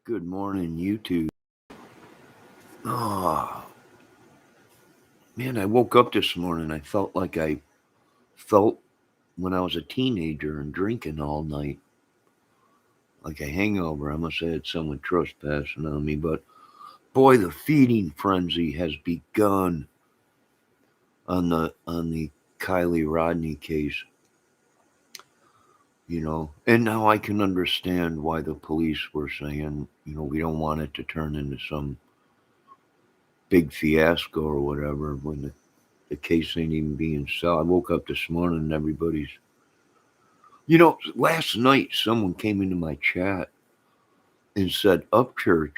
Good morning, YouTube. Oh, man, I woke up this morning. I felt like I felt when I was a teenager and drinking all night, like a hangover. I must have had someone trespassing on me, but boy, the feeding frenzy has begun on the Kylie Rodney case. And now I can understand why the police were saying, we don't want it to turn into some big fiasco or whatever when the case ain't even being solved. I woke up this morning and everybody's. Last night someone came into my chat and said Upchurch,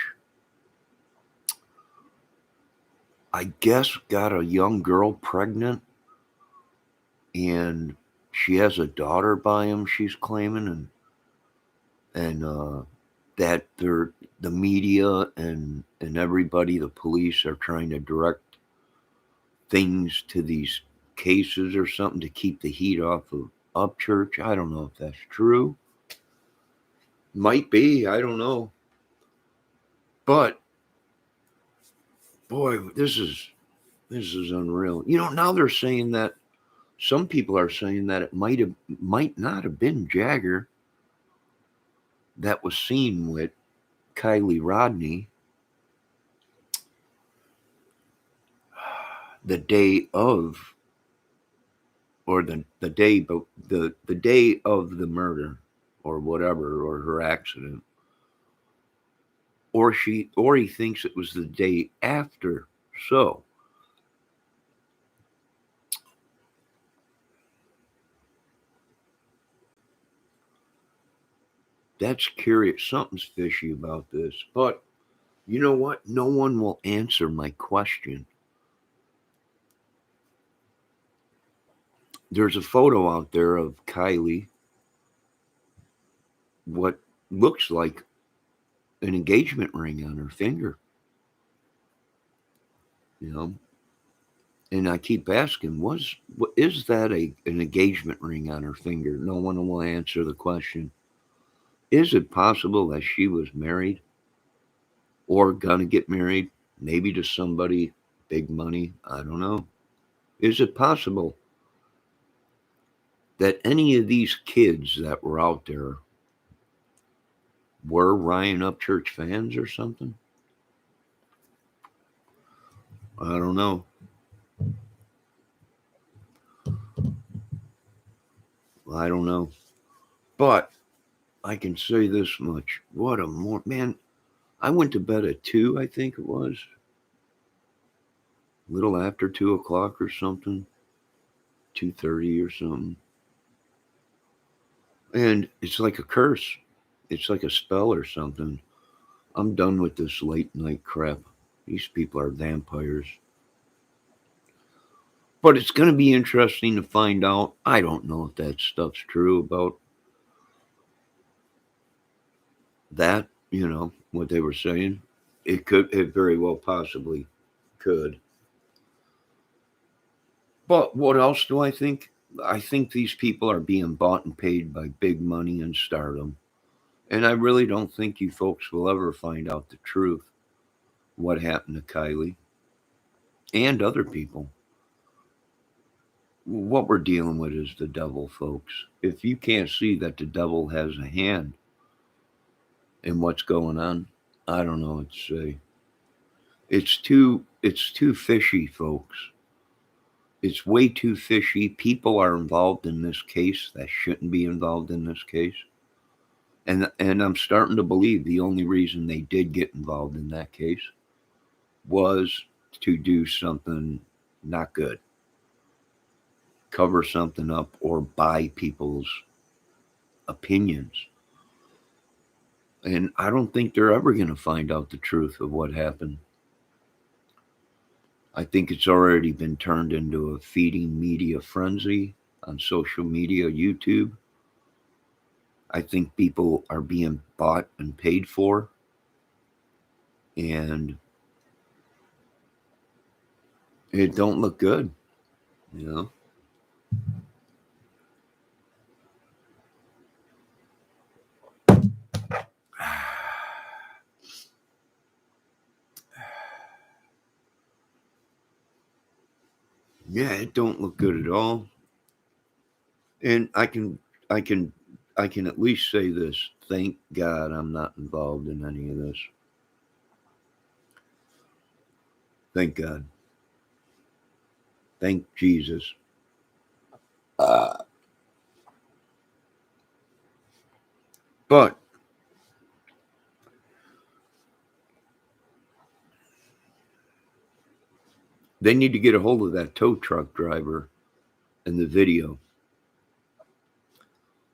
I guess, got a young girl pregnant and she has a daughter by him, she's claiming, and that the media and everybody, the police, are trying to direct things to these cases or something to keep the heat off of Upchurch. I don't know if that's true. Might be, I don't know. But boy, this is unreal. Now they're saying that some people are saying that it might not have been Jagger that was seen with Kylie Rodney the day of, or the day, but the day of the murder or whatever, or her accident, or he thinks it was the day after. So that's curious. Something's fishy about this. But you know what? No one will answer my question. There's a photo out there of Kylie, what looks like an engagement ring on her finger. You know, and I keep asking, is that an engagement ring on her finger? No one will answer the question. Is it possible that she was married or gonna get married, maybe to somebody big money? I don't know. Is it possible that any of these kids that were out there were Ryan Upchurch fans or something? I don't know. I don't know. But I can say this much. What a man. I went to bed at 2, I think it was. A little after 2 o'clock or something. 2:30 or something. And it's like a curse. It's like a spell or something. I'm done with this late night crap. These people are vampires. But it's going to be interesting to find out. I don't know if that stuff's true about that, what they were saying. It very well possibly could. But what else do I think? I think these people are being bought and paid by big money and stardom. And I really don't think you folks will ever find out the truth, what happened to Kylie and other people. What we're dealing with is the devil, folks. If you can't see that the devil has a hand in what's going on, I don't know what to say. It's too fishy, folks. It's way too fishy. People are involved in this case that shouldn't be involved in this case. And I'm starting to believe the only reason they did get involved in that case was to do something not good. Cover something up or buy people's opinions. And I don't think they're ever going to find out the truth of what happened. I think it's already been turned into a feeding media frenzy on social media, YouTube. I think people are being bought and paid for. And it don't look good, you know. Yeah, it don't look good at all. And I can, I can at least say this. Thank God I'm not involved in any of this. Thank God. Thank Jesus. Uh, but they need to get a hold of that tow truck driver and the video.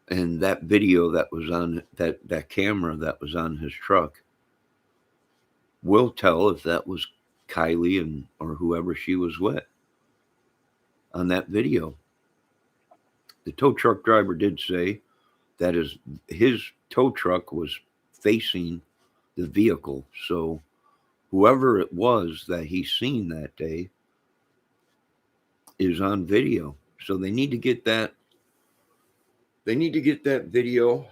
And that video that was on that camera that was on his truck will tell if that was Kylie and or whoever she was with on that video. The tow truck driver did say that his tow truck was facing the vehicle. So whoever it was that he seen that day is on video. So they need to get that. They need to get that video.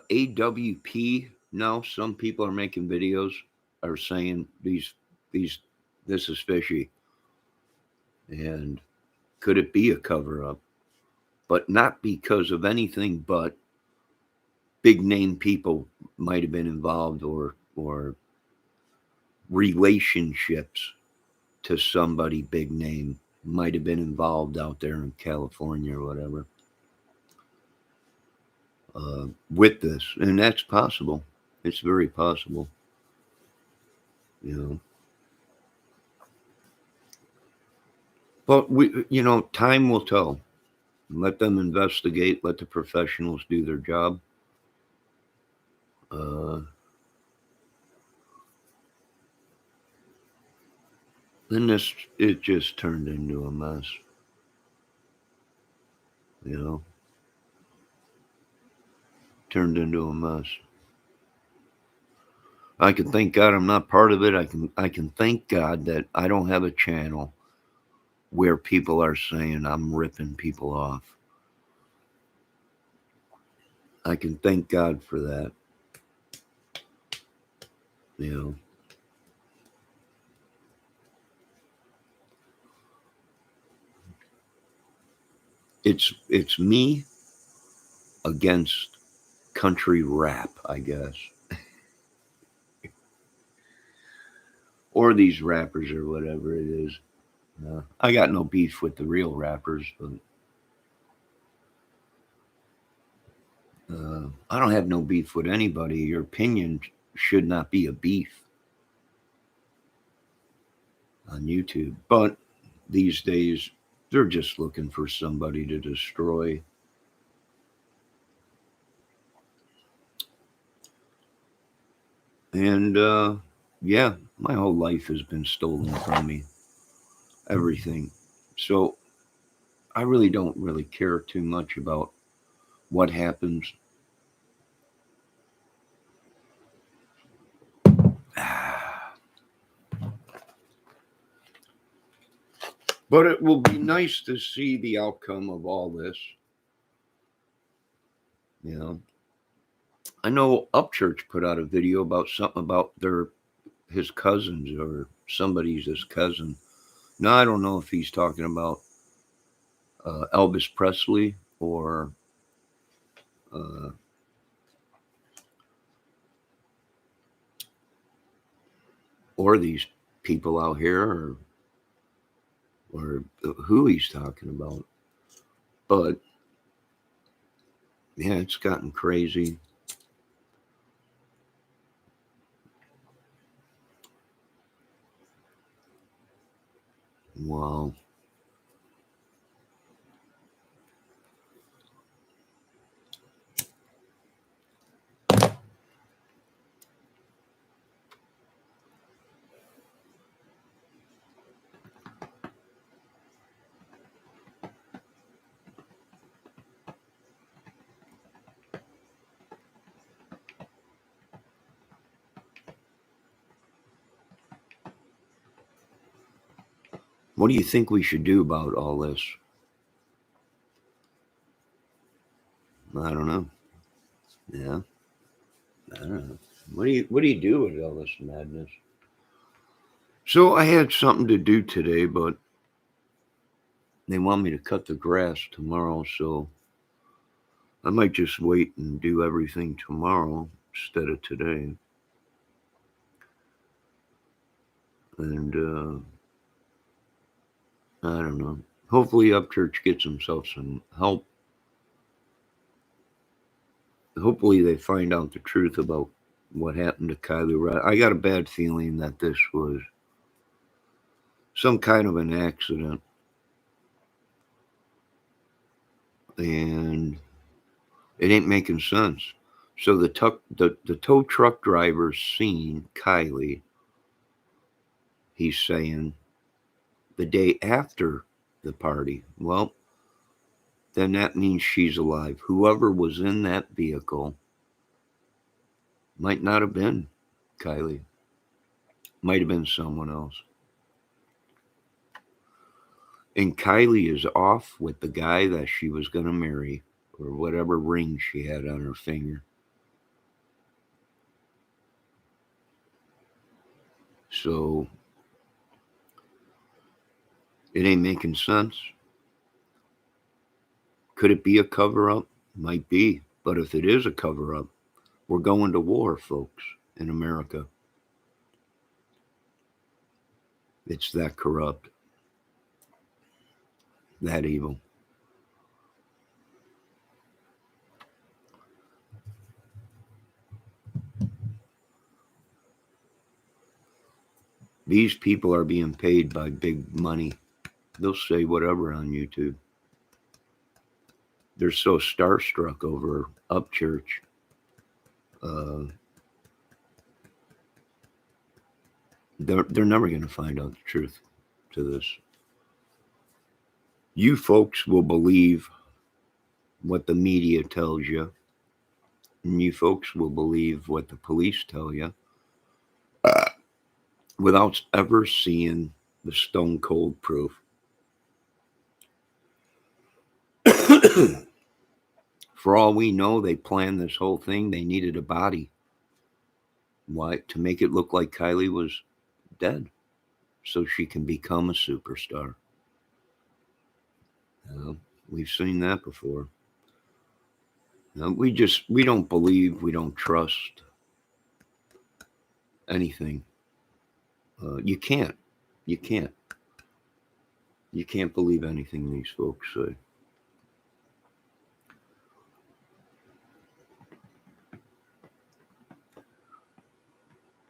AWP. Now some people are making videos are saying these this is fishy, and could it be a cover up? But not because of anything but big name people might have been involved or relationships to somebody big name might have been involved out there in California or whatever with this, and that's possible. It's very possible, you know. But time will tell. Let them investigate. Let the professionals do their job. Uh, and it just turned into a mess, you know. Turned into a mess. I can thank God I'm not part of it. I can thank God that I don't have a channel where people are saying I'm ripping people off. I can thank God for that. You know, it's me against country rap, I guess, or these rappers or whatever it is. I got no beef with the real rappers, but I don't have no beef with anybody. Your opinion should not be a beef on YouTube. But these days, they're just looking for somebody to destroy. And yeah, my whole life has been stolen from me. Everything. So I really don't really care too much about what happens. But it will be nice to see the outcome of all this. You know, I know Upchurch put out a video about something about his cousins or somebody's his cousin. Now I don't know if he's talking about Elvis Presley uh, or these people out here or who he's talking about. But yeah, it's gotten crazy. Wow. What do you think we should do about all this? I don't know. Yeah, I don't know. What do you do with all this madness? So I had something to do today, but they want me to cut the grass tomorrow, so I might just wait and do everything tomorrow instead of today. And I don't know. Hopefully, Upchurch gets himself some help. Hopefully, they find out the truth about what happened to Kylie. I got a bad feeling that this was some kind of an accident, and it ain't making sense. So the tow truck driver's seen Kylie. He's saying the day after the party. Well, then that means she's alive. Whoever was in that vehicle might not have been Kylie. Might have been someone else. And Kylie is off with the guy that she was going to marry, or whatever ring she had on her finger. So it ain't making sense. Could it be a cover up? Might be. But if it is a cover up, we're going to war, folks, in America. It's that corrupt, that evil. These people are being paid by big money. They'll say whatever on YouTube. They're so starstruck over Upchurch. Uh, they're never going to find out the truth to this. You folks will believe what the media tells you, and you folks will believe what the police tell you without ever seeing the stone cold proof. For all we know, they planned this whole thing. They needed a body. Why? To make it look like Kylie was dead so she can become a superstar. We've seen that before. We don't believe, we don't trust anything. You can't. You can't. You can't believe anything these folks say.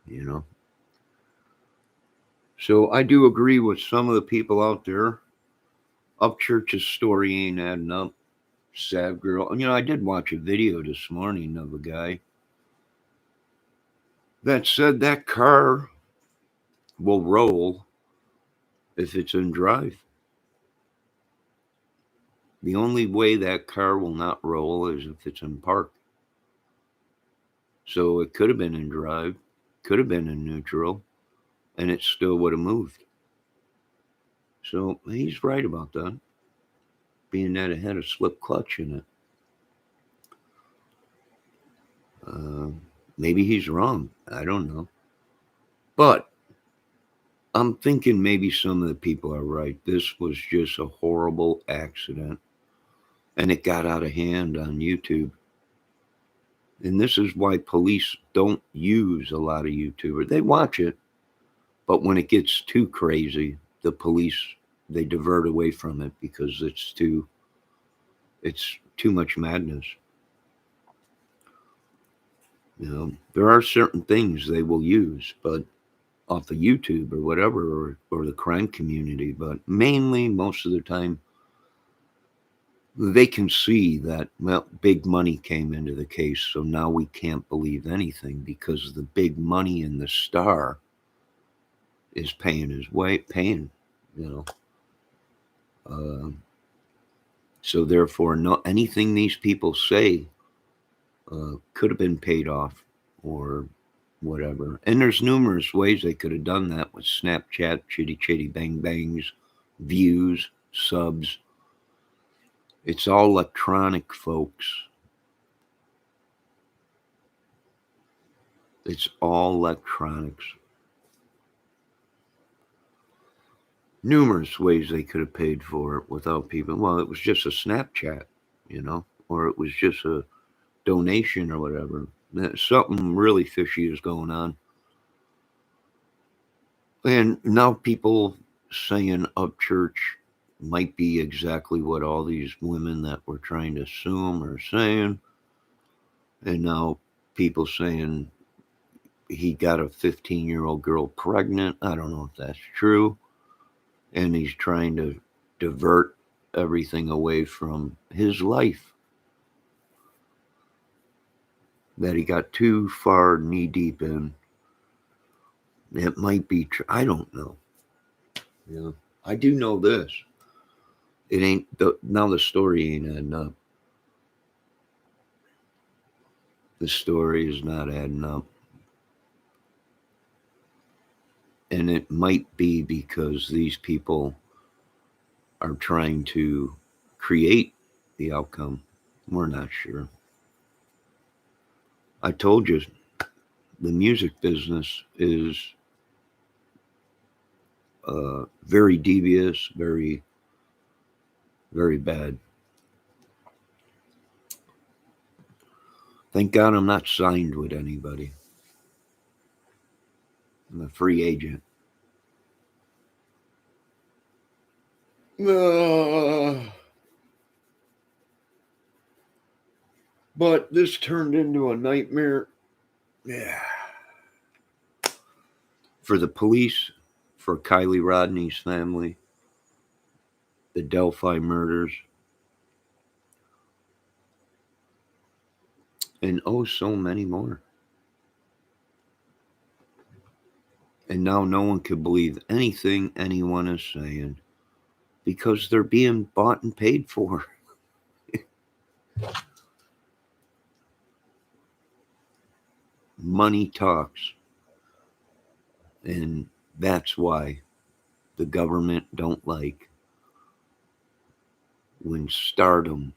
You know. So I do agree with some of the people out there. Upchurch's story ain't adding up. Sad girl. I did watch a video this morning of a guy that said that car will roll if it's in drive. The only way that car will not roll is if it's in park. So it could have been in drive, could have been in neutral, and it still would have moved. So he's right about that, being that it had a slip clutch in it. Maybe he's wrong. I don't know. But I'm thinking maybe some of the people are right. This was just a horrible accident, and it got out of hand on YouTube. And this is why police don't use a lot of YouTubers. They watch it, but when it gets too crazy, the police, they divert away from it because it's too much madness. There are certain things they will use, but off of YouTube or whatever, or the crime community, but mainly most of the time they can see that, well, big money came into the case, so now we can't believe anything because the big money in the star is paying his way, you know. So therefore, no anything these people say could have been paid off or whatever. And there's numerous ways they could have done that with Snapchat, chitty chitty bang bangs, views, subs. It's all electronic, folks. It's all electronics. Numerous ways they could have paid for it without people. Well, it was just a Snapchat, or it was just a donation or whatever. Something really fishy is going on. And now people saying Upchurch might be exactly what all these women that were trying to sue him are saying. And now people saying he got a 15-year-old girl pregnant. I don't know if that's true. And he's trying to divert everything away from his life. That he got too far knee deep in. It might be true. I don't know. Yeah. I do know this. It ain't now the story ain't adding up. The story is not adding up. And it might be because these people are trying to create the outcome. We're not sure. I told you the music business is very devious, very, very bad. Thank God I'm not signed with anybody. I'm a free agent. But this turned into a nightmare. Yeah. For the police, for Kiely Rodni's family, the Delphi murders, and oh, so many more. And now no one can believe anything anyone is saying because they're being bought and paid for. Money talks. And that's why the government don't like when stardom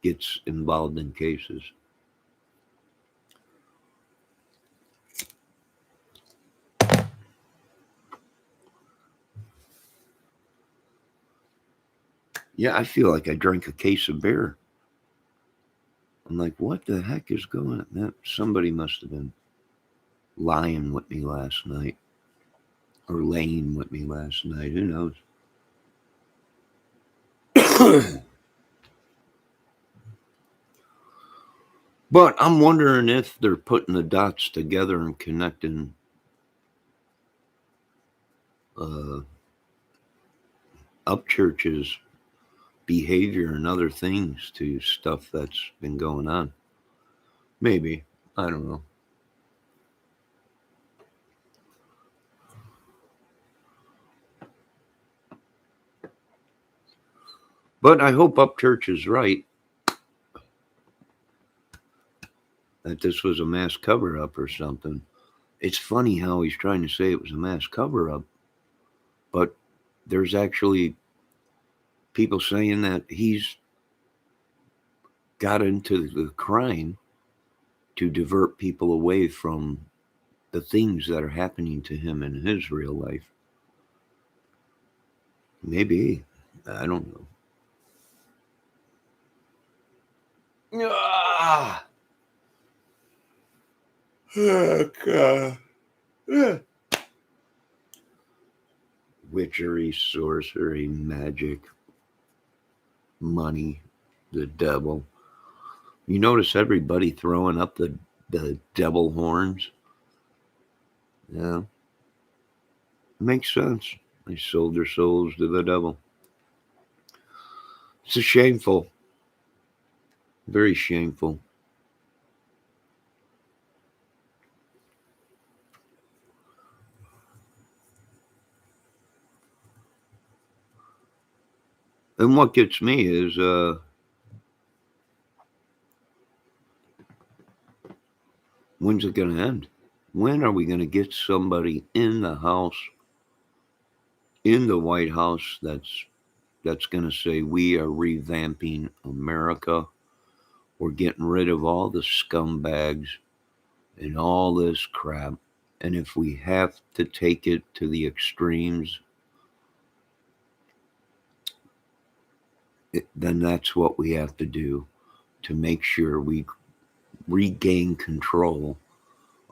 gets involved in cases. Yeah, I feel like I drank a case of beer. I'm like, what the heck is going on? Somebody must have been lying with me last night or laying with me last night. Who knows? But I'm wondering if they're putting the dots together and connecting Upchurch's behavior and other things to stuff that's been going on. Maybe. I don't know. But I hope Upchurch is right that this was a mass cover up or something. It's funny how he's trying to say it was a mass cover up, but there's actually people saying that he's got into the crime to divert people away from the things that are happening to him in his real life. Maybe. I don't know. Ah! God. Witchery, sorcery, magic, money, the devil. You notice everybody throwing up the devil horns? Yeah. Makes sense. They sold their souls to the devil. It's a shameful. Very shameful. And what gets me is when's it going to end? When are we going to get somebody in the house, in the White House, that's going to say we are revamping America? We're getting rid of all the scumbags and all this crap. And if we have to take it to the extremes, then that's what we have to do to make sure we regain control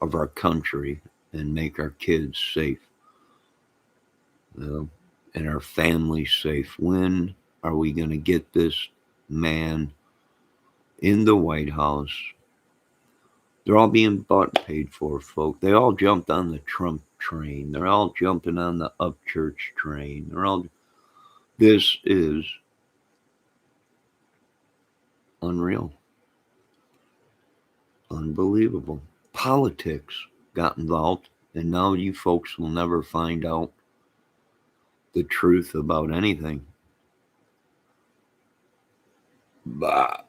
of our country and make our kids safe, and our families safe. When are we going to get this man in the White House? They're all being bought and paid for, folks. They all jumped on the Trump train. They're all jumping on the Upchurch train. This is unreal. Unbelievable. Politics got involved, and now you folks will never find out the truth about anything. Bah.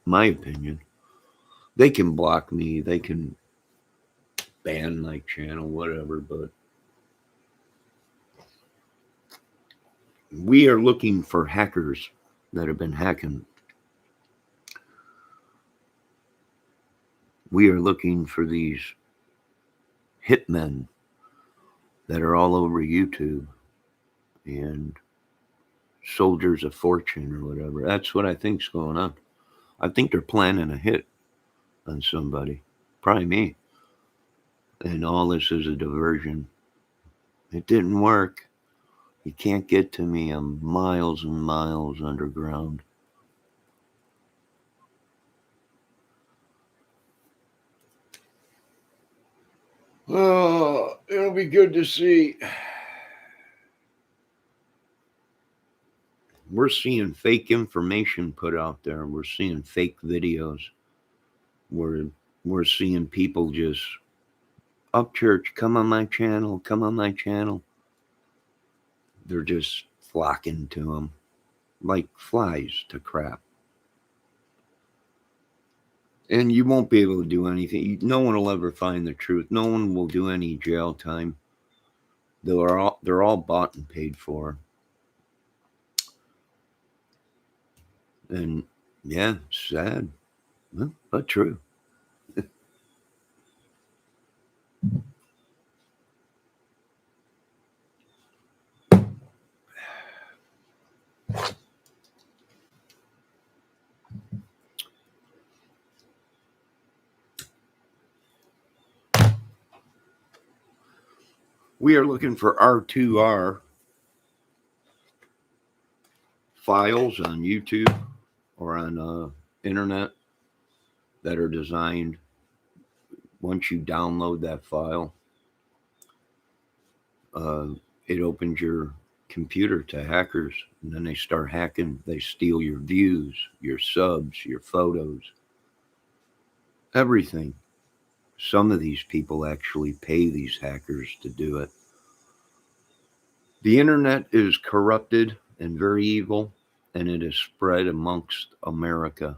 My opinion. They can block me, they can ban my channel, whatever, but we are looking for hackers that have been hacking. We are looking for these hitmen that are all over YouTube and soldiers of fortune or whatever. That's what I think's going on. I think they're planning a hit on somebody, probably me. And all this is a diversion. It didn't work. You can't get to me. I'm miles and miles underground. Oh, it'll be good to see. We're seeing fake information put out there. We're seeing fake videos. We're seeing people just, up church, come on my channel, come on my channel. They're just flocking to them like flies to crap. And you won't be able to do anything. No one will ever find the truth. No one will do any jail time. They're all bought and paid for. And yeah, sad, but true. We are looking for R2R files on YouTube or on internet that are designed. Once you download that file, it opens your computer to hackers, and then they start hacking. They steal your views, your subs, your photos, everything. Some of these people actually pay these hackers to do it. The internet is corrupted and very evil, and it is spread amongst America.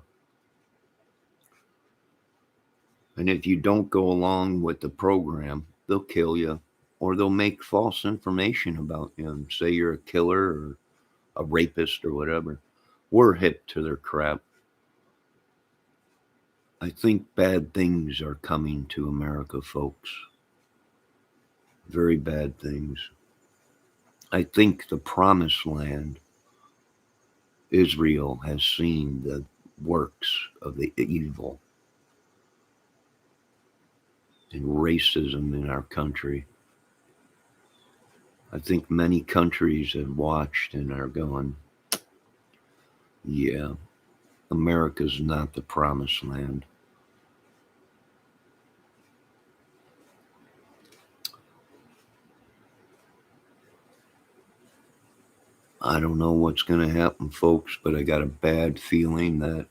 And if you don't go along with the program, they'll kill you, or they'll make false information about you and say you're a killer or a rapist or whatever. We're hip to their crap. I think bad things are coming to America, folks. Very bad things. I think the promised land, Israel, has seen the works of the evil and racism in our country. I think many countries have watched and are going, yeah, America's not the promised land. I don't know what's going to happen, folks, but I got a bad feeling that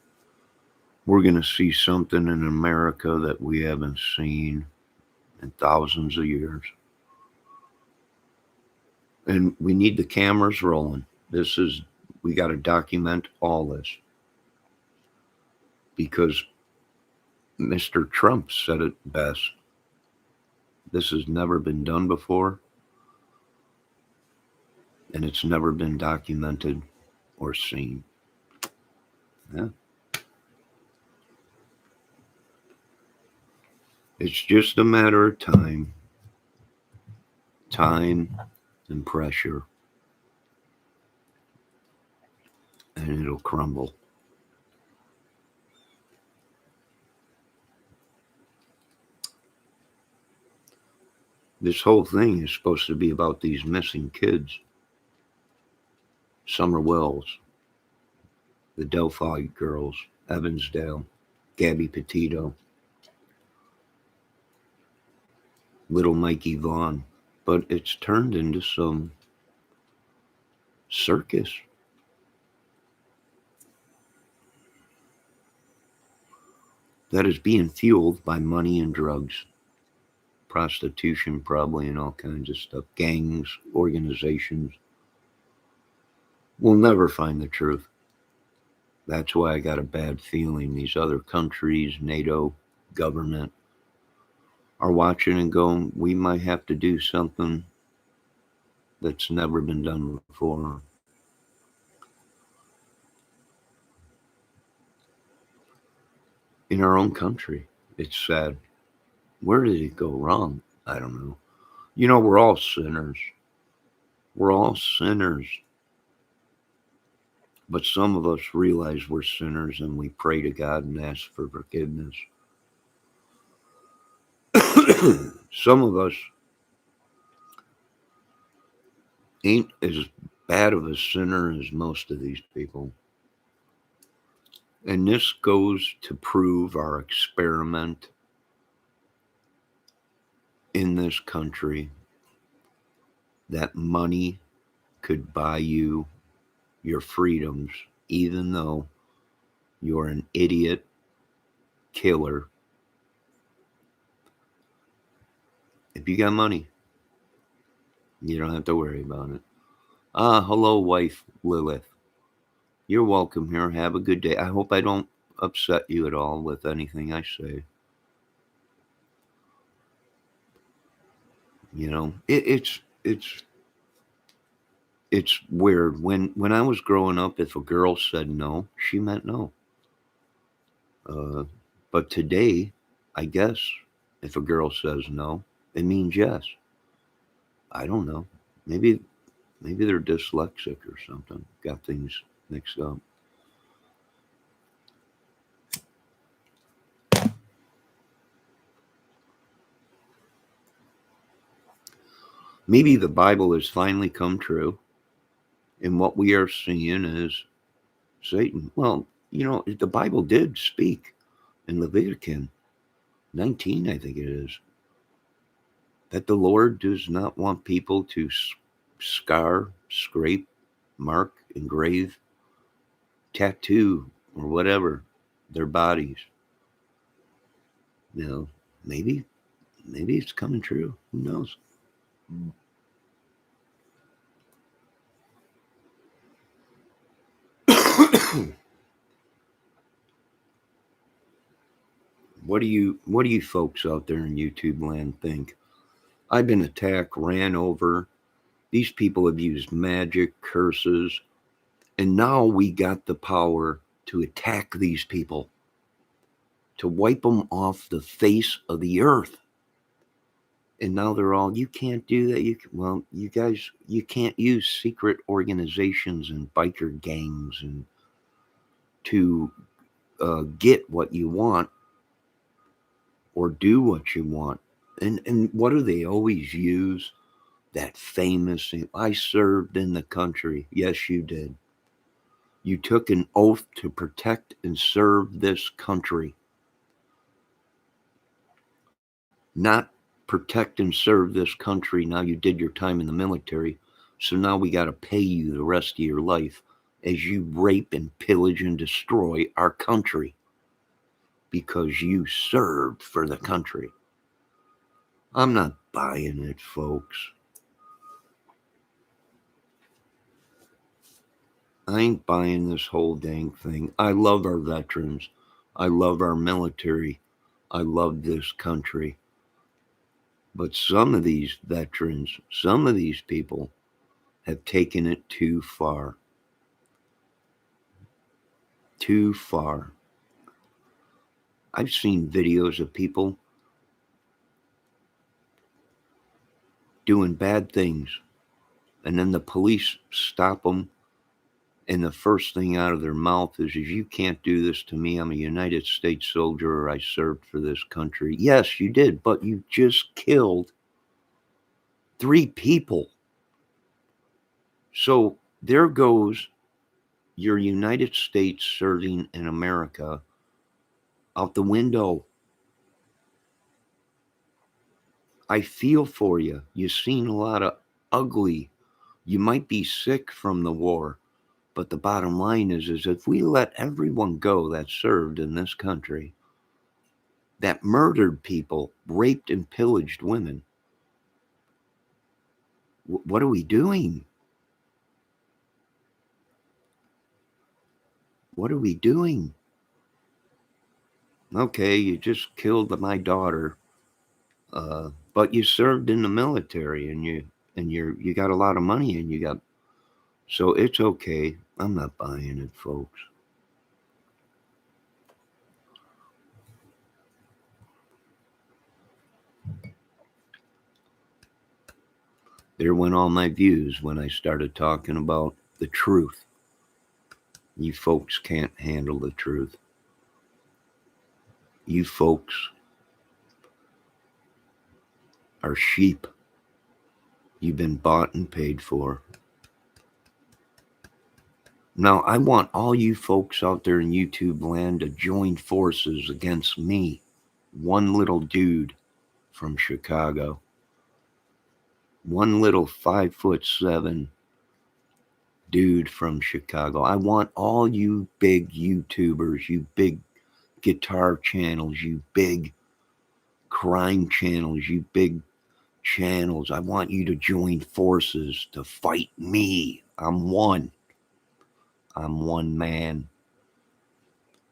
we're going to see something in America that we haven't seen in thousands of years. And we need the cameras rolling. We got to document all this because Mr. Trump said it best. This has never been done before. and it's never been documented or seen. Yeah. It's just a matter of time and pressure, and it'll crumble. This whole thing is supposed to be about these missing kids. Summer Wells, the Delphi girls, Evansdale, Gabby Petito, little Mikey Vaughn. But it's turned into some circus that is being fueled by money and drugs, prostitution, probably, and all kinds of stuff. Gangs, organizations will never find the truth. That's why I got a bad feeling these other countries, NATO, government, are watching and going, we might have to do something that's never been done before. In our own country, it's sad. Where did it go wrong? I don't know. You know, we're all sinners. We're all sinners. But some of us realize we're sinners and we pray to God and ask for forgiveness. Some of us ain't as bad of a sinner as most of these people. And this goes to prove our experiment in this country that money could buy you your freedoms, even though you're an idiot killer. If you got money, you don't have to worry about it. Hello, wife Lilith. You're welcome here. Have a good day. I hope I don't upset you at all with anything I say. You know, it's weird. When I was growing up, if a girl said no, she meant no. Uh, but today, I guess if a girl says no, it means yes. I don't know. Maybe they're dyslexic or something. Got things mixed up. Maybe the Bible has finally come true, and what we are seeing is Satan. Well, you know, the Bible did speak in Leviticus 19, I think it is, that the Lord does not want people to scar, scrape, mark, engrave, tattoo, or whatever their bodies. You know, maybe it's coming true. Who knows? What do you folks out there in YouTube land think? I've been attacked, ran over. These people have used magic, curses, and now we got the power to attack these people, to wipe them off the face of the earth. And now they're all, you can't do that. Well, you guys, you can't use secret organizations and biker gangs and to get what you want or do what you want. And what do they always use? That famous thing. I served in the country. Yes, you did. You took an oath to protect and serve this country, not protect and serve this country. Now you did your time in the military, so now we got to pay you the rest of your life as you rape and pillage and destroy our country because you served for the country. I'm not buying it, folks. I ain't buying this whole dang thing. I love our veterans. I love our military. I love this country. But some of these veterans, some of these people have taken it too far. Too far. I've seen videos of people doing bad things, and then the police stop them, and the first thing out of their mouth is, you can't do this to me. I'm a United States soldier, or I served for this country. Yes, you did, but you just killed 3 people. So there goes your United States serving in America out the window. I feel for you. You've seen a lot of ugly. You might be sick from the war, but the bottom line is if we let everyone go that served in this country, that murdered people, raped and pillaged women, what are we doing? What are we doing? Okay, you just killed my daughter, but you served in the military, and you got a lot of money, and you got, so it's okay. I'm not buying it, folks. There went all my views when I started talking about the truth. You folks can't handle the truth. You folks are sheep. You've been bought and paid for. Now, I want all you folks out there in YouTube land to join forces against me, one little dude from Chicago. One little 5'7" dude from Chicago. I want all you big YouTubers, you big guitar channels, you big crime channels, you big channels. I want you to join forces to fight me. I'm one. I'm one man.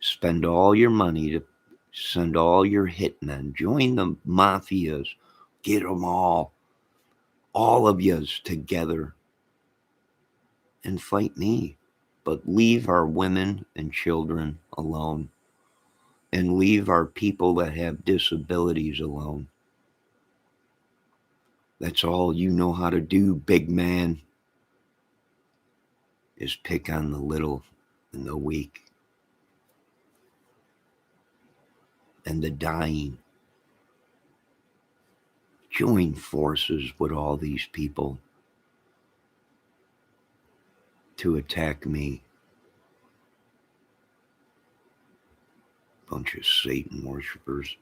Spend all your money to send all your hitmen. Join the mafias. Get them all of yous together, and fight me. But leave our women and children alone. And leave our people that have disabilities alone. That's all you know how to do, big man, is pick on the little and the weak and the dying. Join forces with all these people to attack me. Bunch of Satan worshipers.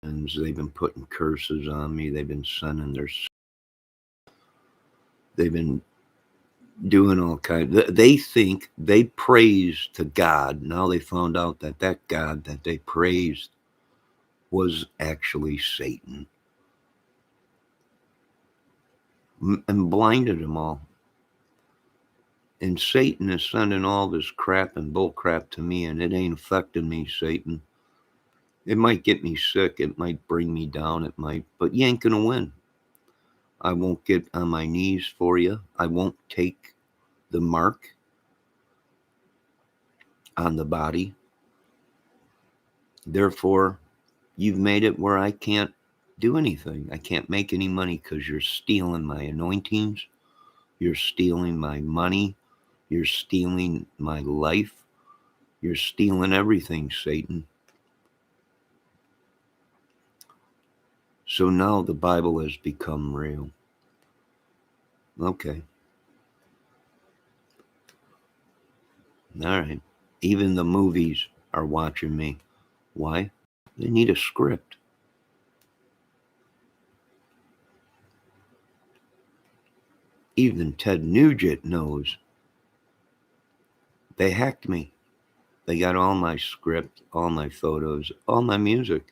And they've been putting curses on me. They've been sending they've been doing all kinds. They think they praise to God. Now they found out that God that they praised was actually Satan, and blinded them all. And Satan is sending all this crap and bull crap to me, and it ain't affecting me, Satan. It might get me sick. It might bring me down. It might, but you ain't going to win. I won't get on my knees for you. I won't take the mark on the body. Therefore, you've made it where I can't do anything. I can't make any money because you're stealing my anointings. You're stealing my money. You're stealing my life. You're stealing everything, Satan. So now the Bible has become real. Okay. All right. Even the movies are watching me. Why? They need a script. Even Ted Nugent knows. They hacked me. They got all my script, all my photos, all my music.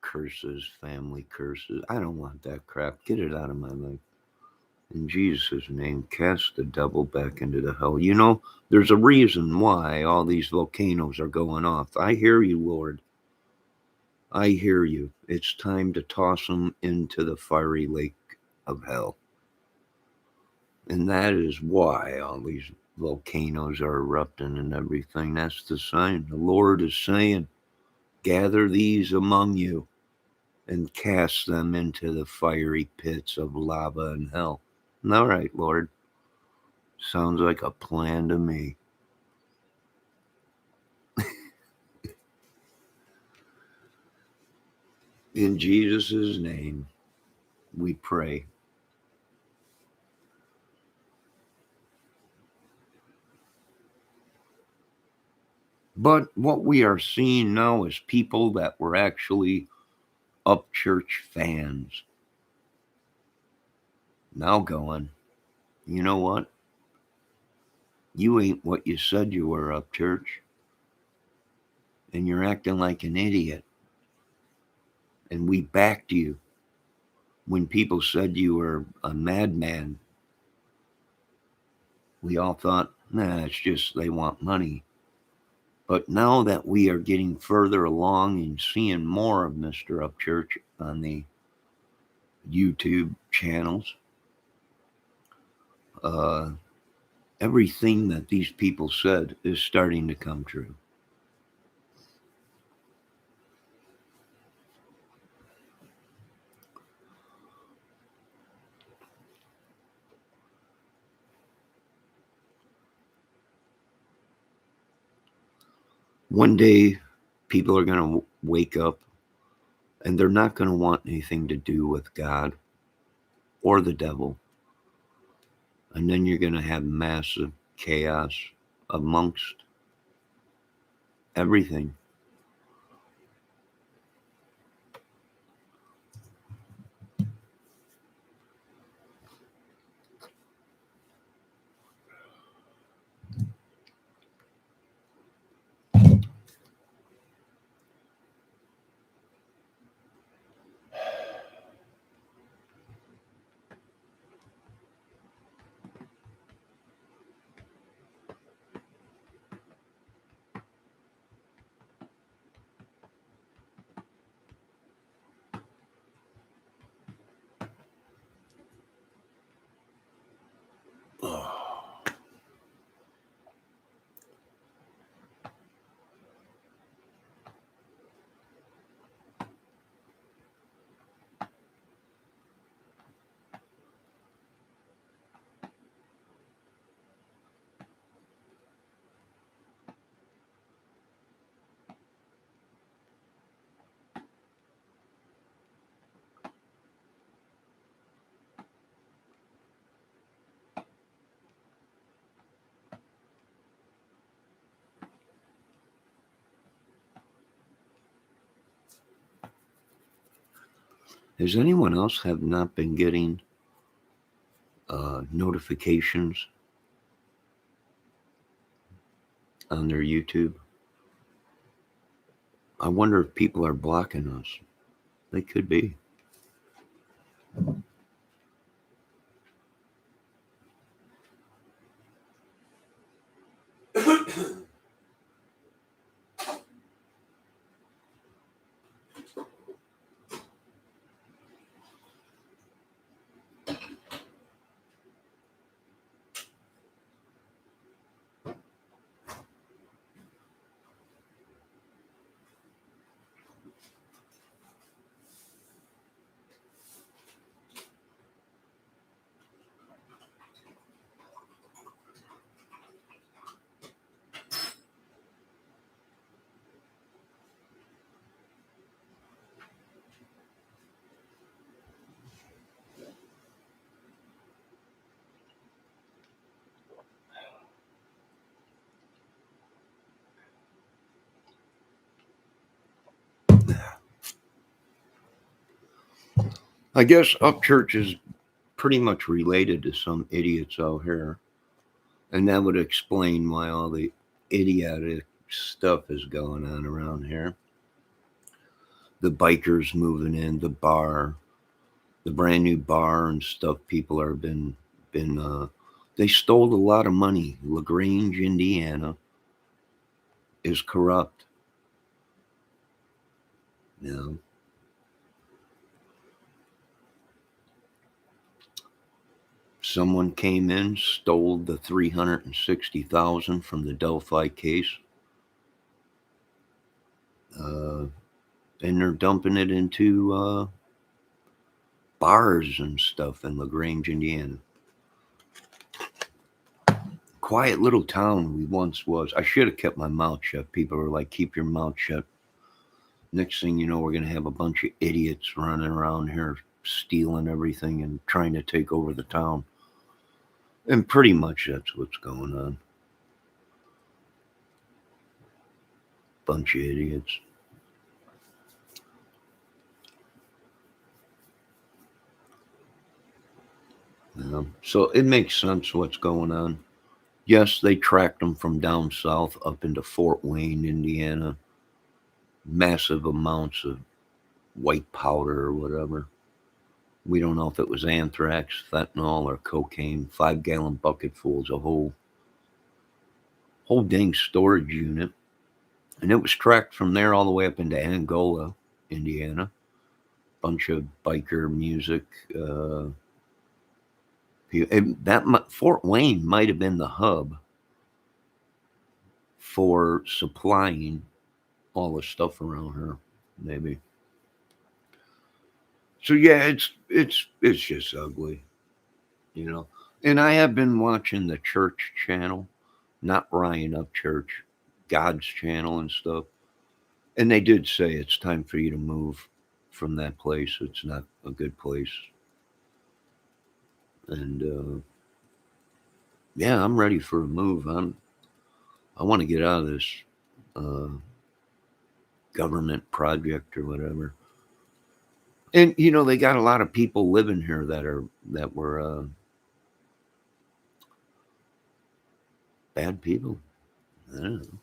curses, family curses. I don't want that crap. Get it out of my life. In Jesus' name, cast the devil back into the hell. You know, there's a reason why all these volcanoes are going off. I hear you, Lord. I hear you. It's time to toss them into the fiery lake of hell. And that is why all these volcanoes are erupting and everything. That's the sign. The Lord is saying, gather these among you and cast them into the fiery pits of lava and hell. All right, Lord. Sounds like a plan to me. In Jesus' name, we pray. But what we are seeing now is people that were actually up church fans now going, you know what? You ain't what you said you were, up church, and you're acting like an idiot. And we backed you when people said you were a madman. We all thought, nah, it's just they want money. But now that we are getting further along and seeing more of Mr. Upchurch on the YouTube channels, uh, everything that these people said is starting to come true. One day, people are going to wake up and they're not going to want anything to do with God or the devil. And then you're going to have massive chaos amongst everything. Has anyone else have not been getting notifications on their YouTube? I wonder if people are blocking us. They could be. I guess Upchurch is pretty much related to some idiots out here. And that would explain why all the idiotic stuff is going on around here. the bikers moving in, the bar, the brand new bar and stuff. People are been they stole a lot of money. LaGrange, Indiana, is corrupt. You know, someone came in, stole the 360,000 from the Delphi case, uh, and they're dumping it into bars and stuff in LaGrange, Indiana. Quiet little town we once was. I should have kept my mouth shut. People were like, keep your mouth shut. Next thing you know, we're going to have a bunch of idiots running around here stealing everything and trying to take over the town. And pretty much that's what's going on. Bunch of idiots. So it makes sense what's going on. Yes, they tracked them from down south up into Fort Wayne, Indiana. Massive amounts of white powder or whatever. We don't know if it was anthrax, fentanyl, or cocaine. 5-gallon bucketfuls, a whole dang storage unit. And it was tracked from there all the way up into Angola, Indiana. Bunch of biker music. Fort Wayne might have been the hub for supplying all the stuff around her, maybe. So yeah, it's just ugly, you know. And I have been watching the church channel, not Ryan Upchurch, God's channel and stuff. And they did say it's time for you to move from that place. It's not a good place. And yeah, I'm ready for a move. I want to get out of this uh, government project or whatever. And you know, they got a lot of people living here that were bad people. I don't know.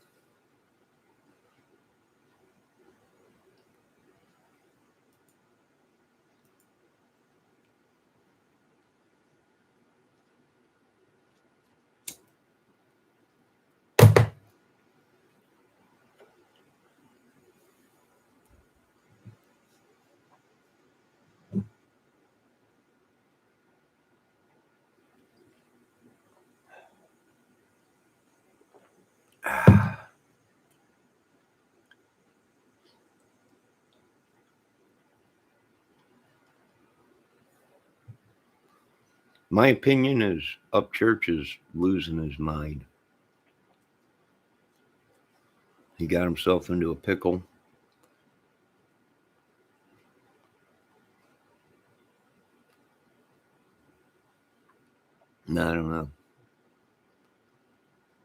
My opinion is Upchurch is losing his mind. He got himself into a pickle. No, I don't know.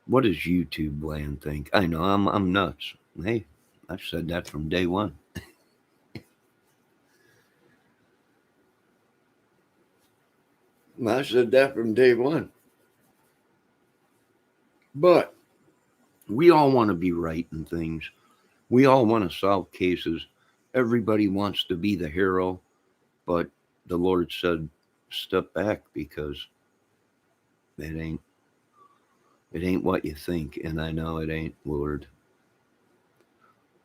What does YouTube land think? I know I'm nuts. Hey, I've said that from day one. I said that from day one. But we all want to be right in things. We all want to solve cases. Everybody wants to be the hero, but the Lord said, "Step back because it ain't what you think." And I know it ain't, Lord.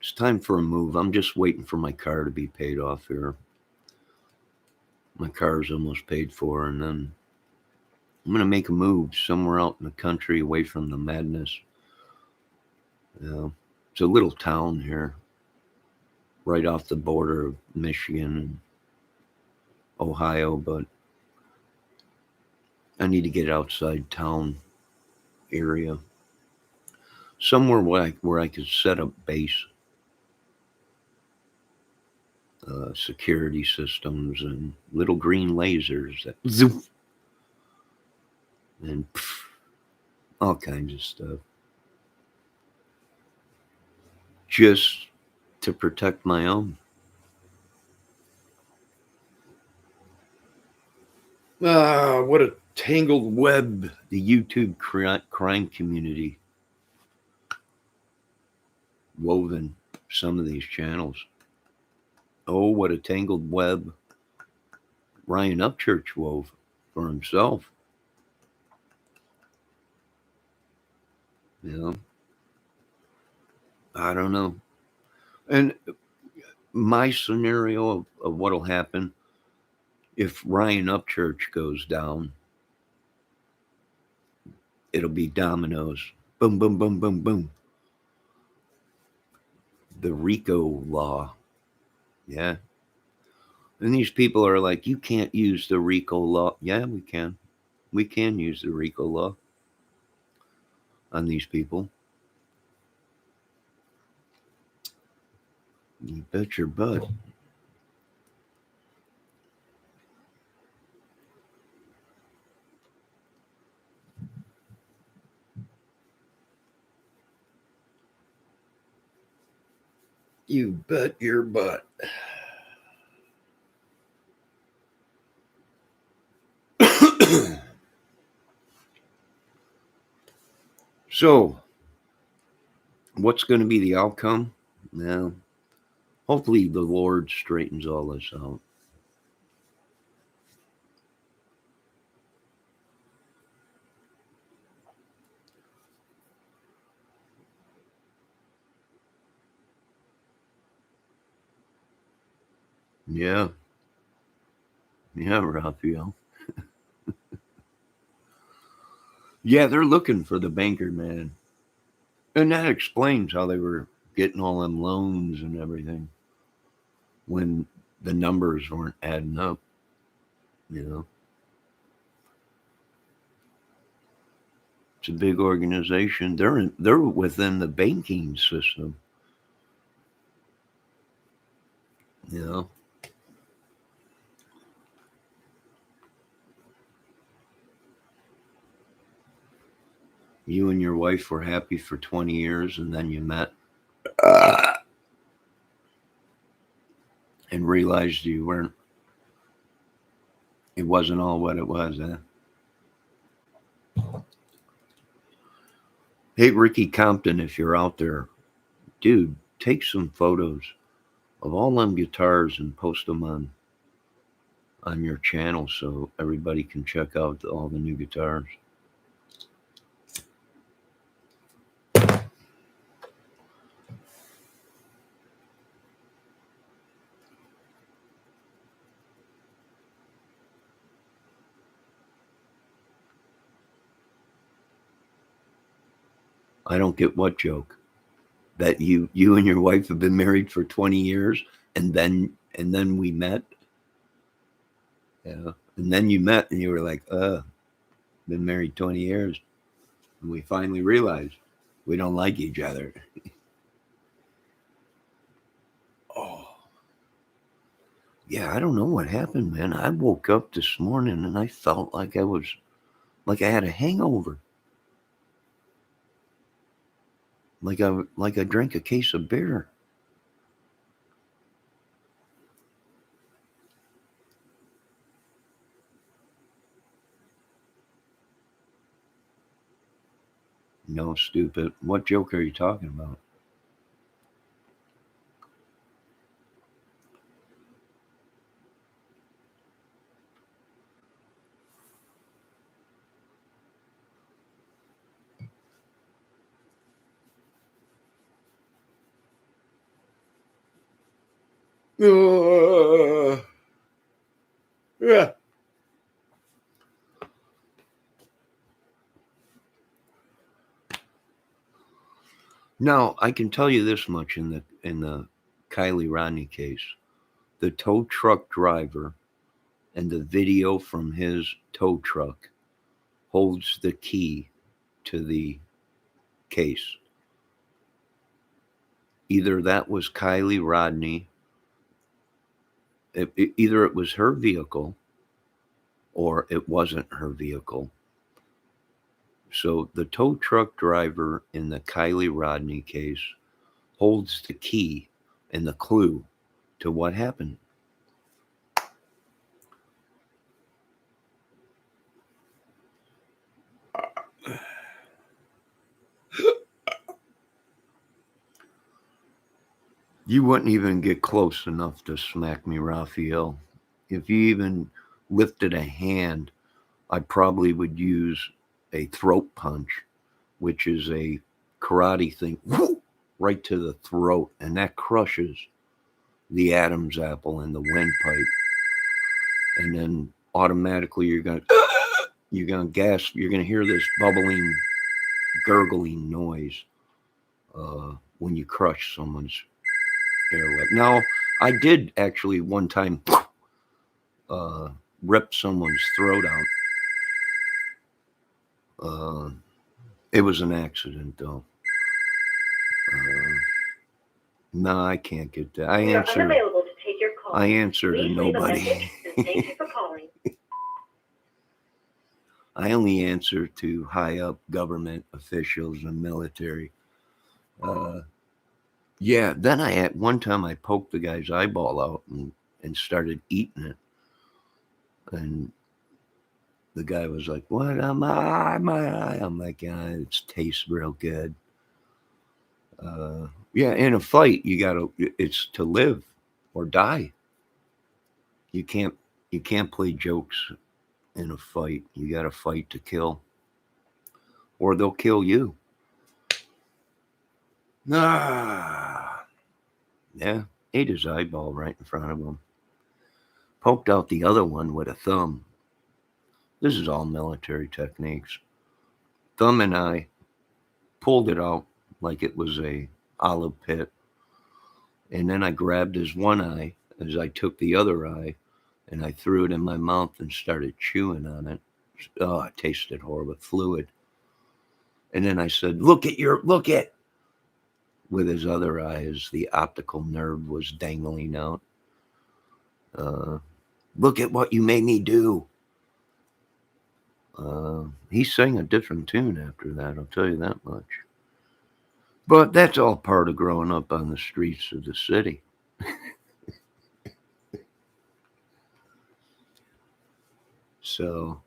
It's time for a move. I'm just waiting for my car to be paid off here. My car's almost paid for, and then I'm gonna make a move somewhere out in the country, away from the madness. You know, it's a little town here, right off the border of Michigan and Ohio, but I need to get outside town area, somewhere where I could set up base, security systems and little green lasers that zoom and all kinds of stuff, just to protect my own. What a tangled web the YouTube crime community woven some of these channels. Oh, what a tangled web Ryan Upchurch wove for himself. You know, I don't know. And my scenario of what'll happen if Ryan Upchurch goes down, it'll be dominoes. Boom, boom, boom, boom, boom. The RICO law. Yeah. And these people are like, you can't use the RICO law. Yeah, we can. We can use the RICO law on these people. You bet your butt. You bet your butt. So, what's going to be the outcome? Now, hopefully the Lord straightens all this out. Yeah. Yeah, Raphael. Yeah, they're looking for the banker, man. And that explains how they were getting all them loans and everything when the numbers weren't adding up, you know. It's a big organization. They're within the banking system, you know. You and your wife were happy for 20 years and then you met and realized you weren't, it wasn't all what it was, eh? Hey, Ricky Compton, if you're out there, dude, take some photos of all them guitars and post them on your channel so everybody can check out all the new guitars. I don't get what joke that you and your wife have been married for 20 years and then we met. Yeah. And then you met and you were like, been married 20 years. And we finally realized we don't like each other. Oh, yeah, I don't know what happened, man. I woke up this morning and I felt like I had a hangover. Like I drank a case of beer. No, stupid. What joke are you talking about? Yeah. Now I can tell you this much in the Kylie Rodney case, the tow truck driver and the video from his tow truck holds the key to the case. Either that was Kylie Rodney, either it was her vehicle or it wasn't her vehicle. So the tow truck driver in the Kylie Rodney case holds the key and the clue to what happened. You wouldn't even get close enough to smack me, Raphael. If you even lifted a hand, I probably would use a throat punch, which is a karate thing, right to the throat, and that crushes the Adam's apple and the windpipe, and then automatically you're gonna gasp. You're gonna hear this bubbling, gurgling noise when you crush someone's airway. Now, I did actually one time uh, rip someone's throat out. Uh, it was an accident, though. Uh, no, I can't get that. I We are answer. unavailable to take your call. I answer to Please leave a nobody. message and thank you for calling. I only answer to high up government officials and military. Uh, yeah. Then I at one time I poked the guy's eyeball out and started eating it, and the guy was like, "What am I? My eye?" I'm like, "Yeah, it tastes real good." Yeah, in a fight, you gotta. It's to live or die. You can't. You can't play jokes in a fight. You gotta fight to kill, or they'll kill you. Ah, yeah. Ate his eyeball right in front of him. Poked out the other one with a thumb. This is all military techniques. Thumb and I pulled it out like it was a olive pit, and then I grabbed his one eye as I took the other eye, and I threw it in my mouth and started chewing on it. Oh, it tasted horrible, fluid. And then I said, look at," with his other eye as the optical nerve was dangling out. Uh, "Look at what you made me do." He sang a different tune after that, I'll tell you that much. But that's all part of growing up on the streets of the city. So,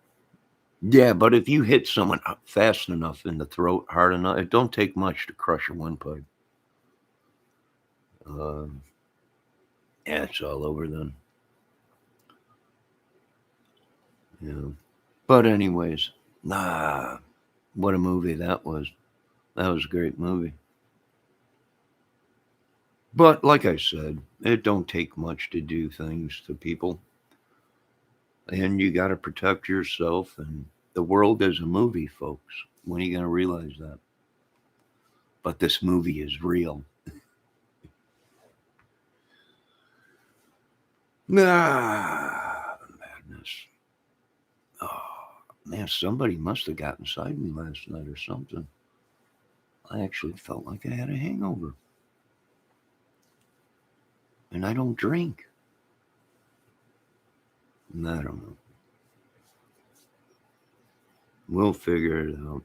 yeah, but if you hit someone fast enough in the throat, hard enough, it don't take much to crush a windpipe. Um, yeah, it's all over then. Yeah. But anyways, nah, what a movie that was. That was a great movie. But like I said, it don't take much to do things to people, and you got to protect yourself. And the world is a movie, folks. When are you gonna realize that? But this movie is real. Ah, madness. Oh man, somebody must have got inside me last night or something. I actually felt like I had a hangover, and I don't drink. I don't know. We'll figure it out.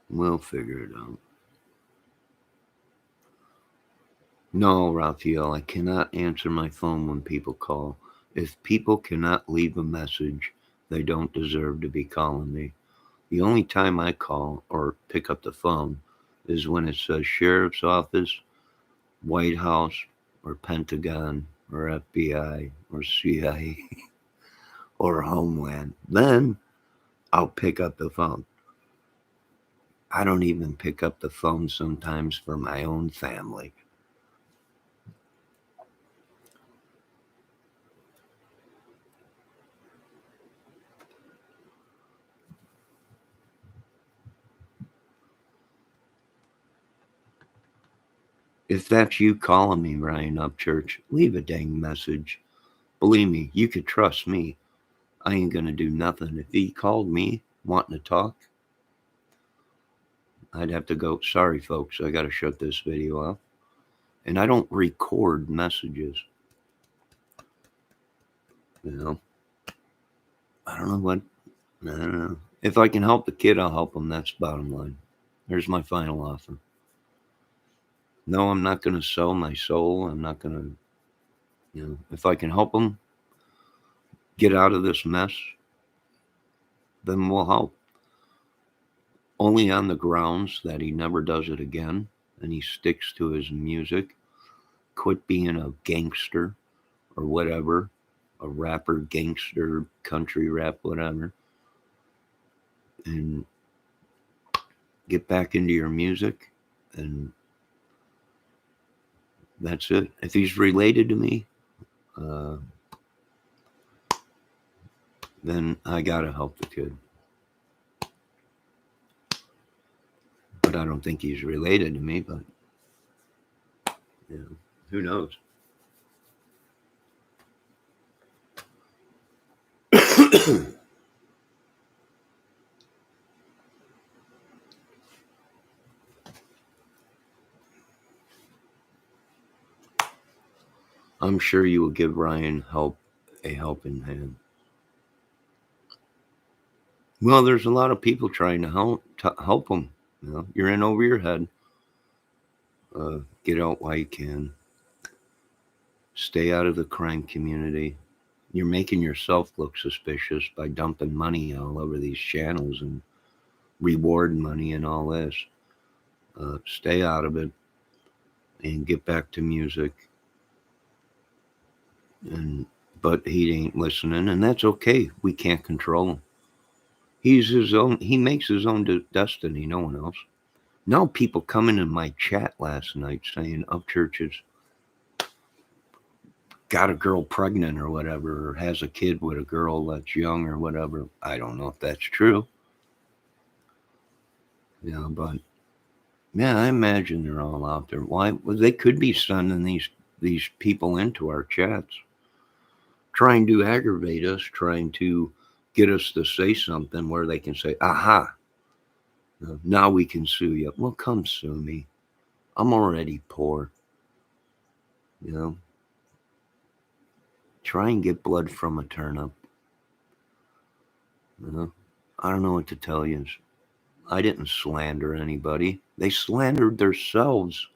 We'll figure it out. No, Raphael, I cannot answer my phone when people call. If people cannot leave a message, they don't deserve to be calling me. The only time I call or pick up the phone is when it says Sheriff's Office, White House, or Pentagon, or FBI, or CIA, or Homeland. Then I'll pick up the phone. I don't even pick up the phone sometimes for my own family. If that's you calling me, Ryan Upchurch, leave a dang message. Believe me, you could trust me. I ain't gonna do nothing. If he called me wanting to talk, I'd have to go, sorry folks, I gotta shut this video off. And I don't record messages. You know, I don't know what, I don't know. If I can help the kid, I'll help him. That's bottom line. There's my final offer. No, I'm not gonna sell my soul. I'm not gonna, if I can help him get out of this mess, then we'll help. only on the grounds that he never does it again and he sticks to his music. Quit being a gangster or whatever, a rapper, gangster, country rap, whatever, and get back into your music. And that's it. If he's related to me, uh, then I gotta help the kid. But I don't think he's related to me. But you know, who knows? I'm sure you will give Ryan a helping hand. Well, there's a lot of people trying to help him. You know, you're in over your head. Get out while you can. Stay out of the crime community. You're making yourself look suspicious by dumping money all over these channels and reward money and all this. Stay out of it and get back to music. And but he ain't listening, and that's okay. We can't control him. He's his own. He makes his own destiny. No one else. Now people coming in my chat last night saying Up Churches got a girl pregnant or whatever, or has a kid with a girl that's young or whatever. I don't know if that's true. Yeah, but yeah, I imagine they're all out there. Why? Well, they could be sending these people into our chats, trying to aggravate us, trying to get us to say something where they can say, "Aha, now we can sue you." Well, come sue me. I'm already poor. You know, try and get blood from a turnip. You know, I don't know what to tell you. I didn't slander anybody. They slandered themselves,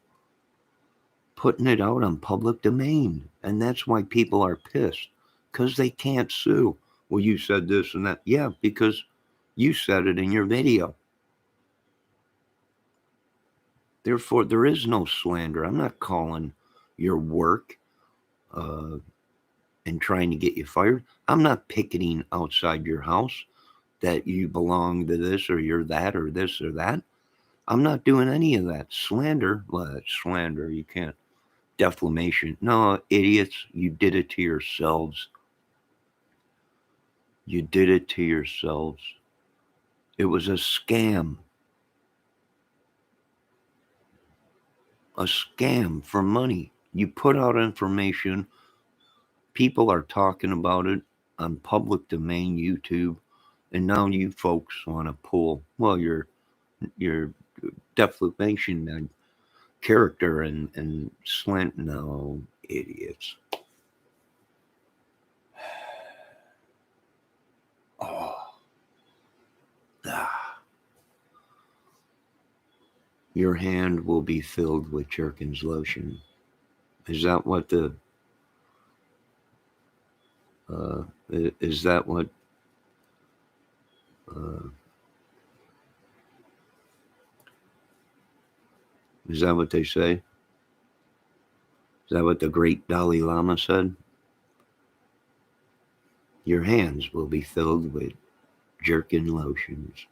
putting it out on public domain. And that's why people are pissed, because they can't sue. Well, you said this and that. Yeah, because you said it in your video. Therefore, there is no slander. I'm not calling your work uh, and trying to get you fired. I'm not picketing outside your house that you belong to this or you're that or this or that. I'm not doing any of that. Slander, well, that's slander. You can't. Defamation. No, idiots, you did it to yourselves. You did it to yourselves. It was a scam. A scam for money. You put out information, people are talking about it on public domain YouTube, and now you folks want to pull, well, your defamation and character and slant. No, idiots. Oh, ah. Your hand will be filled with Jerkins lotion. Is that what the uh, is that what uh, is that what they say? Is that what the great Dalai Lama said? Your hands will be filled with jerkin lotions.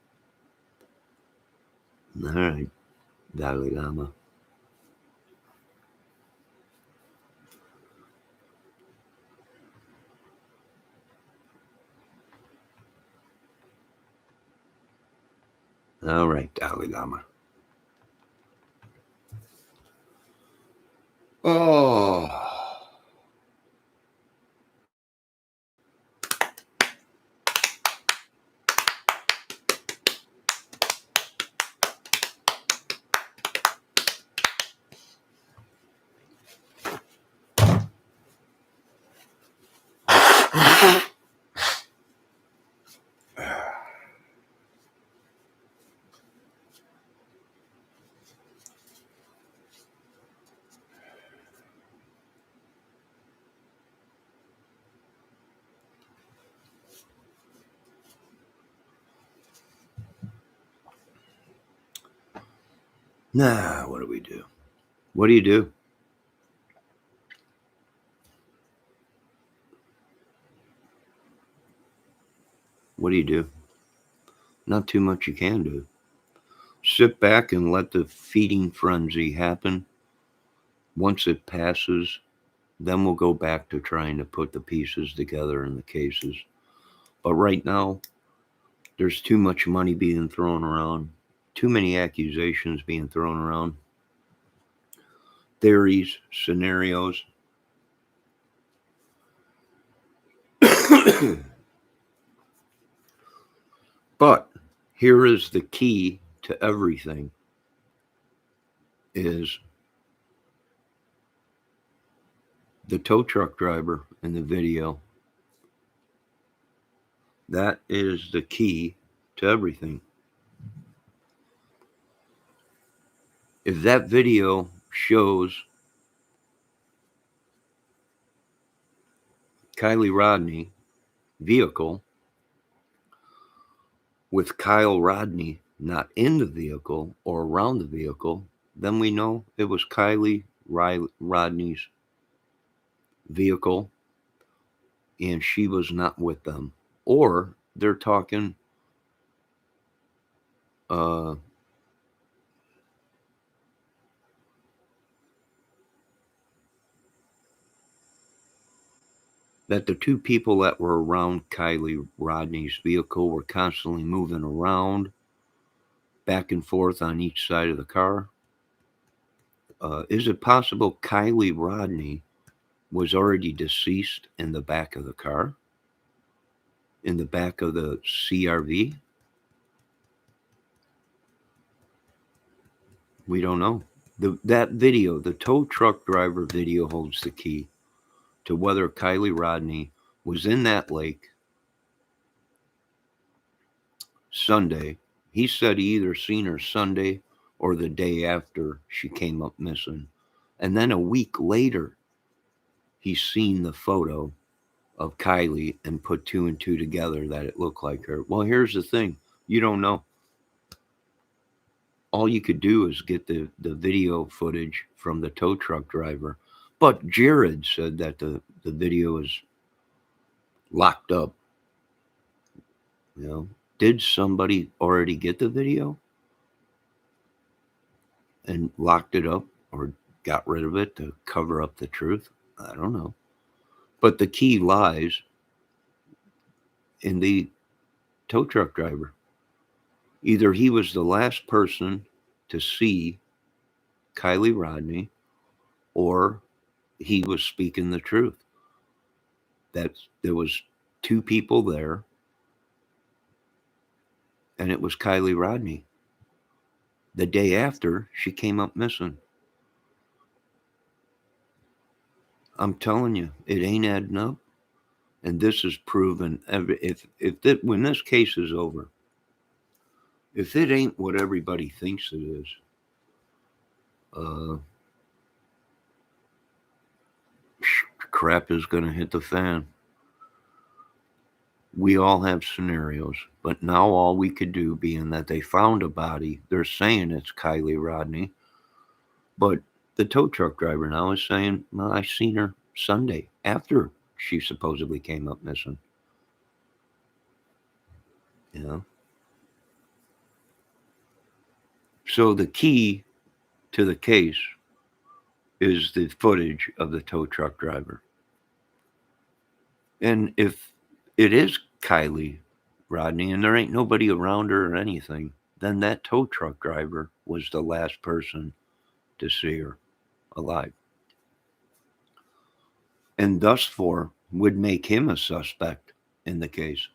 All right, Dalai Lama. All right, Dalai Lama. Oh. Nah, what do we do? What do you do? What do you do? Not too much you can do. Sit back and let the feeding frenzy happen. Once it passes, then we'll go back to trying to put the pieces together in the cases. But right now, there's too much money being thrown around, too many accusations being thrown around, theories, scenarios. But here is the key to everything is the tow truck driver in the video. That is the key to everything. If that video shows Kiely Rodni vehicle with Kyle Rodni not in the vehicle or around the vehicle, then we know it was Kiely Rodni's vehicle and she was not with them. Or they're talking uh, that the two people that were around Kiely Rodni's vehicle were constantly moving around back and forth on each side of the car. Is it possible Kiely Rodni was already deceased in the back of the car? In the back of the CRV? We don't know. That video, the tow truck driver video, holds the key to whether Kiely Rodni was in that lake Sunday. He said he either seen her Sunday or the day after she came up missing. And then a week later, he's seen the photo of Kiely and put two and two together that it looked like her. Well, here's the thing. You don't know. All you could do is get the video footage from the tow truck driver. But Jared said that the video is locked up. You know, did somebody already get the video and locked it up or got rid of it to cover up the truth? I don't know. But the key lies in the tow truck driver. Either he was the last person to see Kiely Rodni or he was speaking the truth. That there was two people there and it was Kiely Rodni. The day after she came up missing. I'm telling you, it ain't adding up. And this is proven when this case is over, if it ain't what everybody thinks it is, uh, crap is going to hit the fan. We all have scenarios, but now all we could do, being that they found a body, they're saying it's Kiely Rodni, but the tow truck driver now is saying, well, I seen her Sunday after she supposedly came up missing. You know? So the key to the case is the footage of the tow truck driver. And if it is Kiely Rodni and there ain't nobody around her or anything, then that tow truck driver was the last person to see her alive. And thus far would make him a suspect in the case.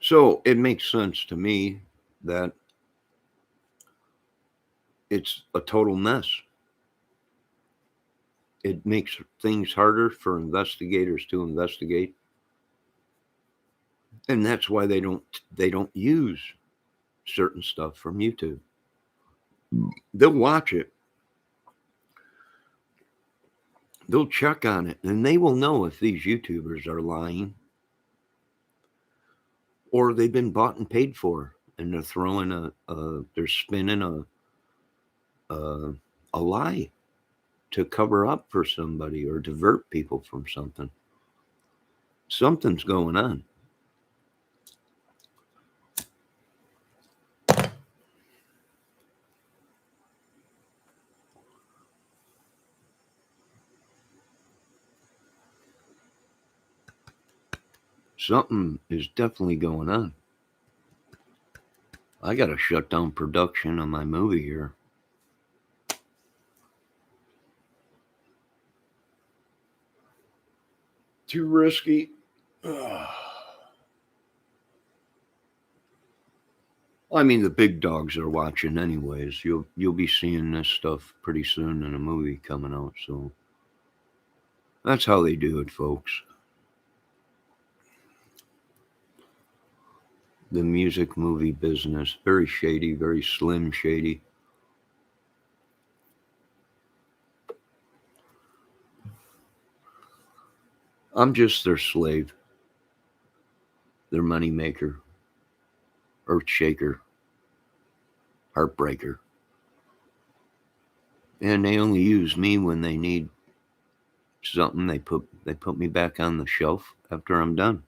So it makes sense to me that it's a total mess. it makes things harder for investigators to investigate, and that's why they don't use certain stuff from YouTube. They'll watch it, they'll check on it, and they will know if these YouTubers are lying or they've been bought and paid for, and they're throwing they're spinning a, a lie to cover up for somebody or divert people from something. Something's going on. Something is definitely going on. I got to shut down production on my movie here. Too risky. I mean, the big dogs are watching anyways. You'll be seeing this stuff pretty soon in a movie coming out. So that's how they do it, folks. The music movie business, very shady, very slim shady. I'm just their slave, their money maker, earth shaker, heartbreaker. And they only use me when they need something. They put me back on the shelf after I'm done.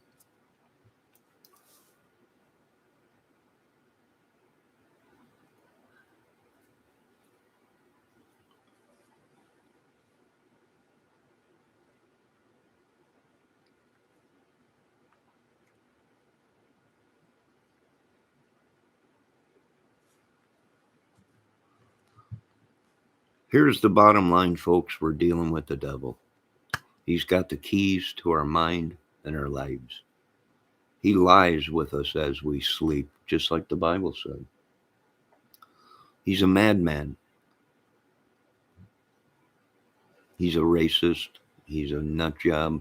Here's the bottom line, folks. We're dealing with the devil. He's got the keys to our mind and our lives. He lies with us as we sleep, just like the Bible said. He's a madman. He's a racist. He's a nut job.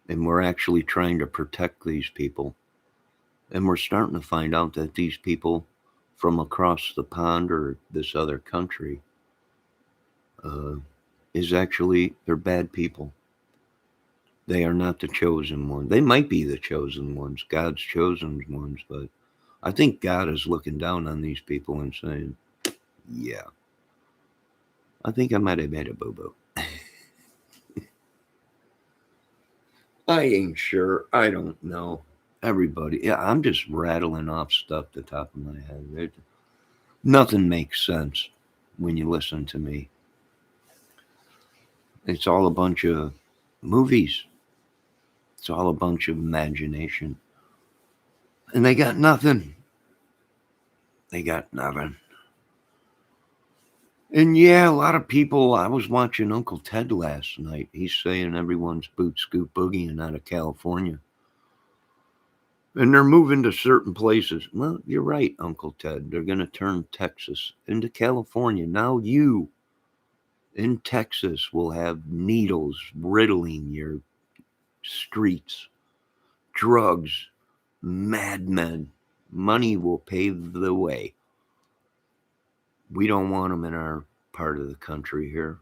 And we're actually trying to protect these people. And we're starting to find out that these people from across the pond or this other country uh, is actually, they're bad people. They are not the chosen one. They might be the chosen ones, God's chosen ones, but I think God is looking down on these people and saying, yeah, I think I might have made a boo boo. I ain't sure. I don't know. Everybody, yeah, I'm just rattling off stuff at the top of my head. Nothing makes sense when you listen to me. It's all a bunch of movies, it's all a bunch of imagination. And they got nothing. They got nothing. And yeah, a lot of people. I was watching Uncle Ted last night. He's saying everyone's boot scoot boogieing out of California. And they're moving to certain places. Well, you're right, Uncle Ted. They're going to turn Texas into California. Now you in Texas will have needles riddling your streets, drugs, madmen. Money will pave the way. We don't want them in our part of the country here.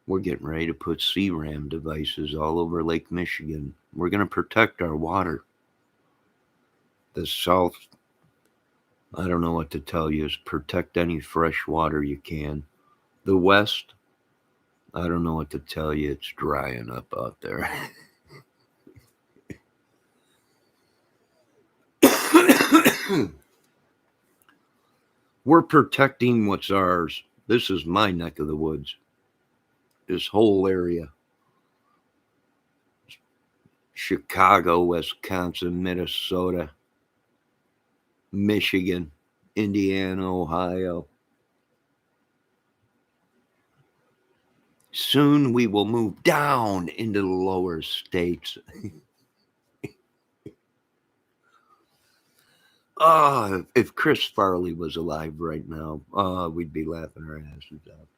We're getting ready to put CRAM devices all over Lake Michigan. We're going to protect our water. The South, I don't know what to tell you, is protect any fresh water you can. The West, I don't know what to tell you, it's drying up out there. We're protecting what's ours. This is my neck of the woods. This whole area. Chicago, Wisconsin, Minnesota, Michigan, Indiana, Ohio. Soon we will move down into the lower states. If Chris Farley was alive right now, we'd be laughing our asses off.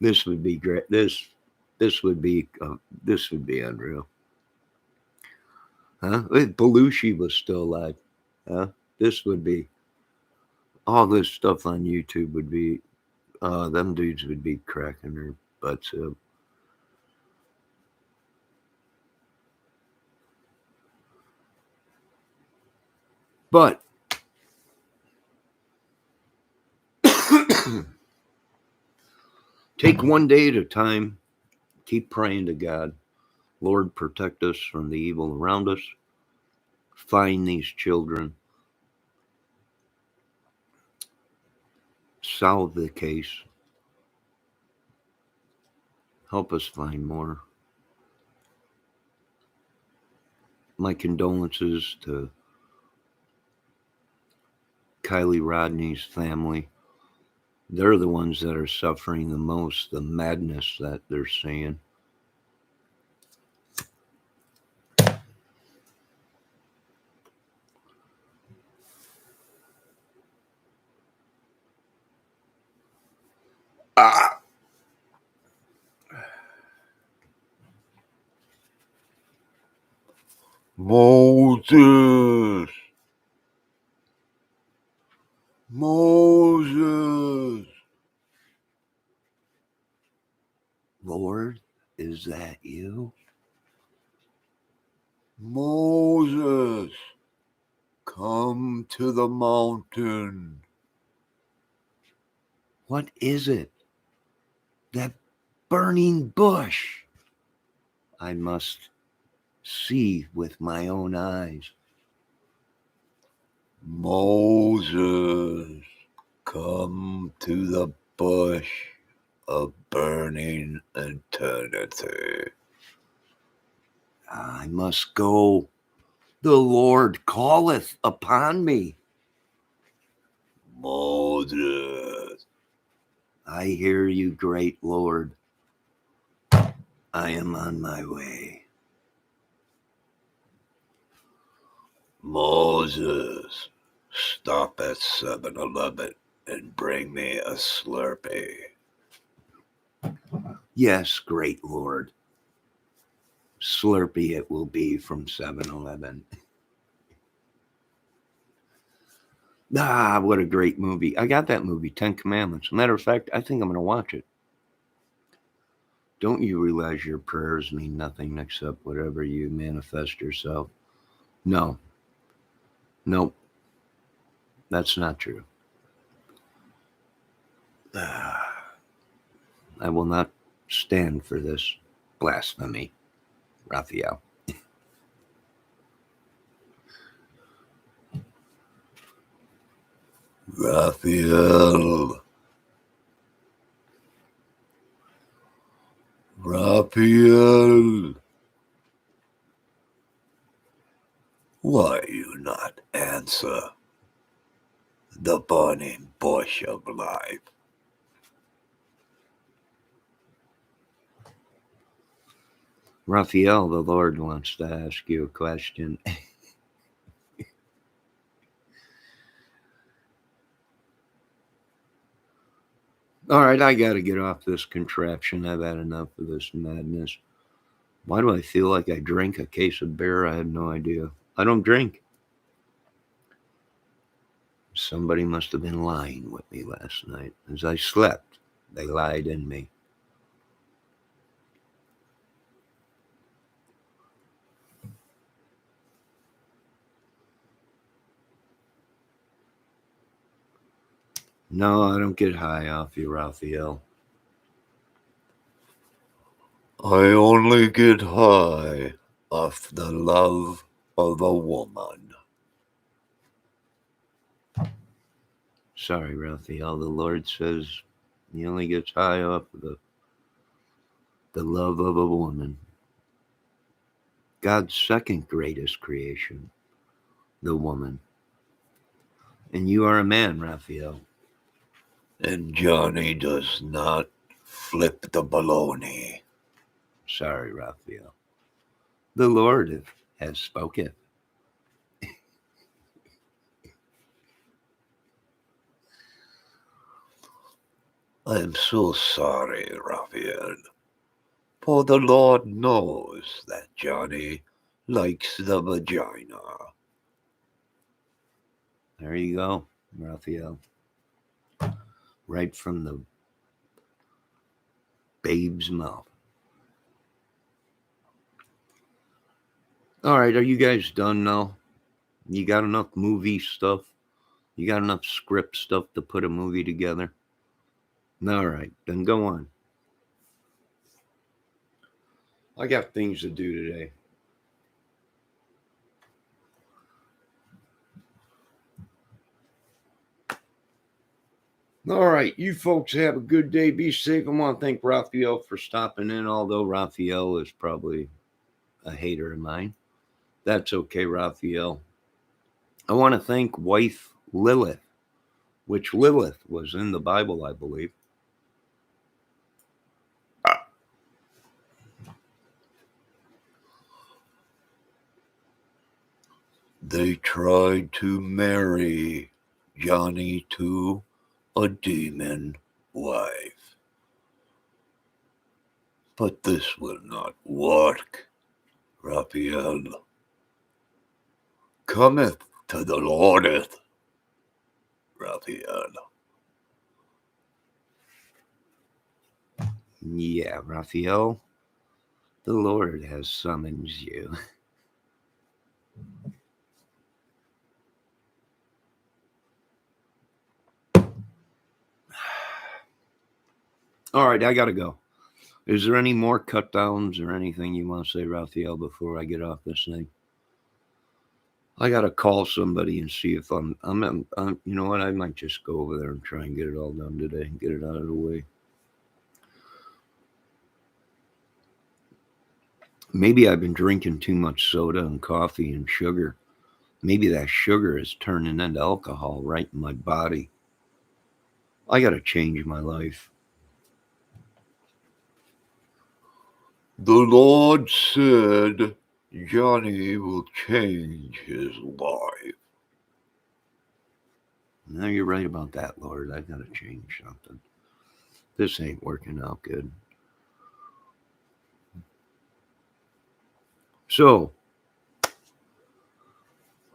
This would be great. This would be unreal. Huh? If Belushi was still alive. Huh? This would be all this stuff on YouTube would be them dudes would be cracking their butts up. But take one day at a time. Keep praying to God. Lord, protect us from the evil around us. Find these children. Solve the case. Help us find more. My condolences to Kiely Rodney's family. They're the ones that are suffering the most, the madness that they're seeing. Ah! Moses! Moses! Lord, is that you? Moses! Come to the mountain. What is it? That burning bush. I must see with my own eyes. Moses, come to the bush of burning eternity. I must go. The Lord calleth upon me. Moses, I hear you, great Lord. I am on my way. Moses, stop at 7-Eleven and bring me a Slurpee. Yes, great Lord. Slurpee it will be from 7-Eleven. Ah, what a great movie. I got that movie, 10 Commandments. Matter of fact, I think I'm going to watch it. Don't you realize your prayers mean nothing except whatever you manifest yourself? No. Nope. That's not true. I will not stand for this blasphemy, Raphael. Raphael. Raphael. Why you not answer the burning bush of life? Raphael, the Lord wants to ask you a question. All right, I got to get off this contraption. I've had enough of this madness. Why do I feel like I drank a case of beer? I have no idea. I don't drink. Somebody must have been lying with me last night. As I slept, they lied in me. No, I don't get high off you, Raphael. I only get high off the love of a woman. Sorry, Raphael. The Lord says he only gets high off of the love of a woman. God's second greatest creation, the woman. And you are a man, Raphael. And Johnny does not flip the baloney. Sorry, Raphael. The Lord has spoken. I'm so sorry, Raphael. For the Lord knows that Johnny likes the vagina. There you go, Raphael. Right from the babe's mouth. All right, are you guys done now? You got enough movie stuff? You got enough script stuff to put a movie together? All right, then go on. I got things to do today. All right, you folks have a good day. Be safe. I want to thank Raphael for stopping in, although Raphael is probably a hater of mine. That's okay, Raphael. I want to thank wife Lilith, which Lilith was in the Bible, I believe. They tried to marry Johnny to a demon wife. But this will not work, Raphael. Cometh to the Lordeth, Raphael. Yeah, Raphael, the Lord has summoned you. All right, I gotta go. Is there any more cut downs or anything you want to say, Raphael, before I get off this thing? I gotta call somebody and see if I'm. You know what? I might just go over there and try and get it all done today and get it out of the way. Maybe I've been drinking too much soda and coffee and sugar. Maybe that sugar is turning into alcohol right in my body. I gotta change my life. The Lord said Johnny will change his life. No, you're right about that, Lord. I gotta change something. This ain't working out good. So,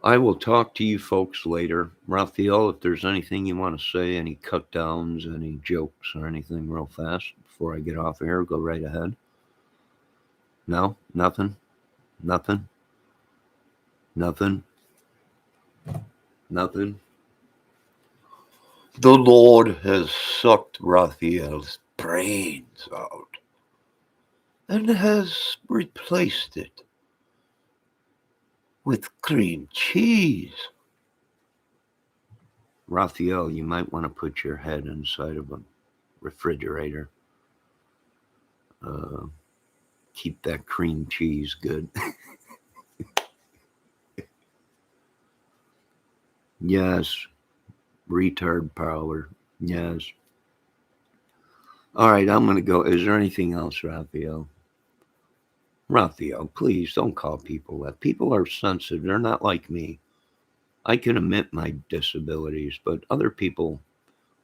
I will talk to you folks later. Raphael, if there's anything you want to say, any cut downs, any jokes, or anything real fast before I get off of here, go right ahead. No? Nothing? Nothing? Nothing? Nothing? The Lord has sucked Raphael's brains out and has replaced it with cream cheese. Raphael, you might want to put your head inside of a refrigerator. Keep that cream cheese good. Yes, retard power. Yes. All right, I'm going to go. Is there anything else, Raphael? Raphael, please don't call people that. People are sensitive. They're not like me. I can admit my disabilities, but other people,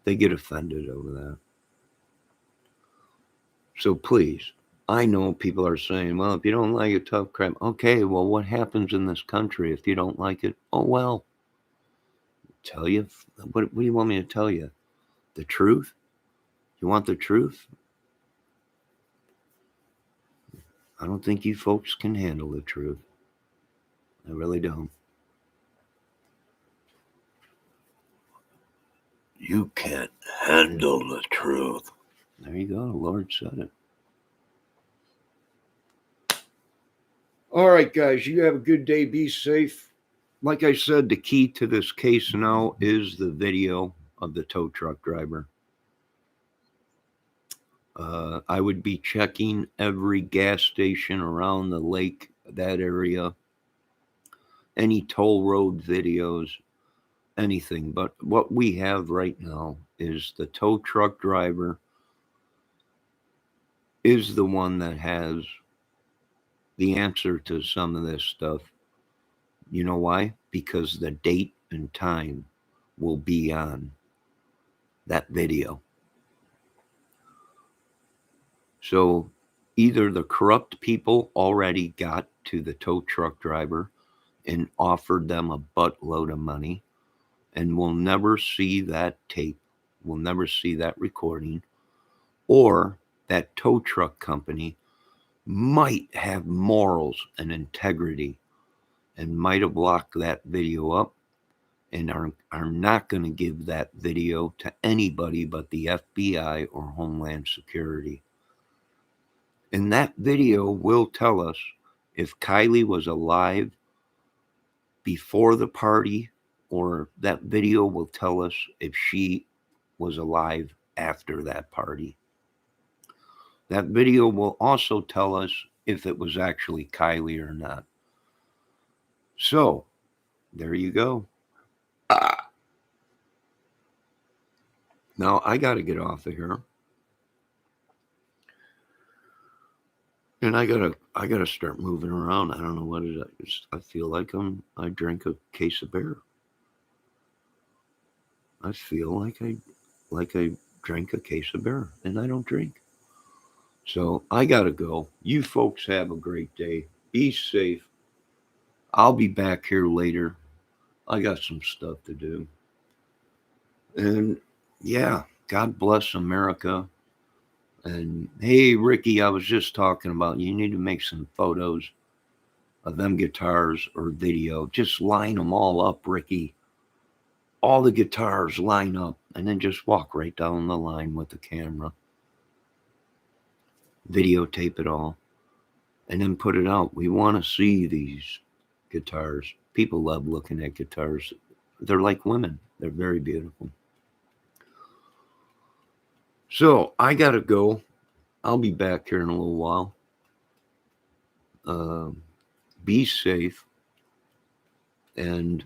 they get offended over that. So please, I know people are saying, well, if you don't like it, tough crap. Okay, well, what happens in this country if you don't like it? Oh, well, tell you. What do you want me to tell you? The truth? You want the truth? I don't think you folks can handle the truth. I really don't. You can't handle the truth. There you go. The Lord said it. All right, guys. You have a good day. Be safe. Like I said, the key to this case now is the video of the tow truck driver. I would be checking every gas station around the lake, that area, any toll road videos, anything. But what we have right now is the tow truck driver is the one that has the answer to some of this stuff. You know why? Because the date and time will be on that video. So either the corrupt people already got to the tow truck driver and offered them a buttload of money, and we'll never see that tape, we'll never see that recording, or that tow truck company might have morals and integrity and might have locked that video up and are not going to give that video to anybody but the FBI or Homeland Security. And that video will tell us if Kiely was alive before the party, or that video will tell us if she was alive after that party. That video will also tell us if it was actually Kiely or not. So, there you go. Ah. Now I got to get off of here. And I gotta start moving around. I don't know what it is. I feel like I drank a case of beer. I feel like I drank a case of beer, and I don't drink. So I gotta go. You folks have a great day. Be safe. I'll be back here later. I got some stuff to do. And yeah, God bless America. And hey, Ricky, I was just talking about you need to make some photos of them guitars or video. Just line them all up, Ricky. All the guitars line up, and then just walk right down the line with the camera. Videotape it all, and then put it out. We want to see these guitars. People love looking at guitars. They're like women, they're very beautiful. So I gotta go. I'll be back here in a little while. Uh, be safe. And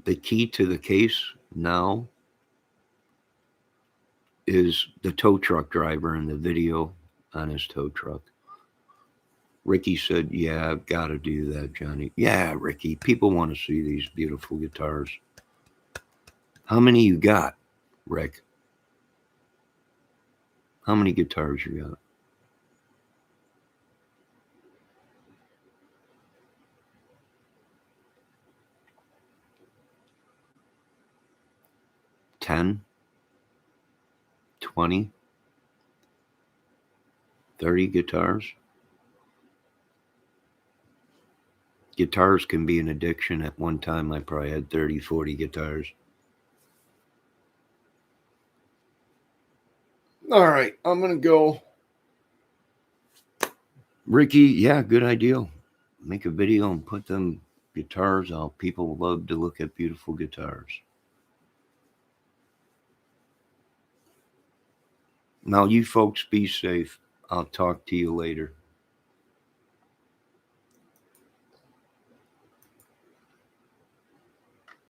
the key to the case now is the tow truck driver in the video on his tow truck. Ricky said, yeah, I've got to do that, Johnny. Yeah, Ricky, people want to see these beautiful guitars. How many you got, Rick? How many guitars you got? 10, 20, 30 guitars? Guitars can be an addiction. At one time, I probably had 30, 40 guitars. All right, I'm going to go. Ricky, yeah, good idea. Make a video and put them guitars out. People love to look at beautiful guitars. Now, you folks be safe. I'll talk to you later.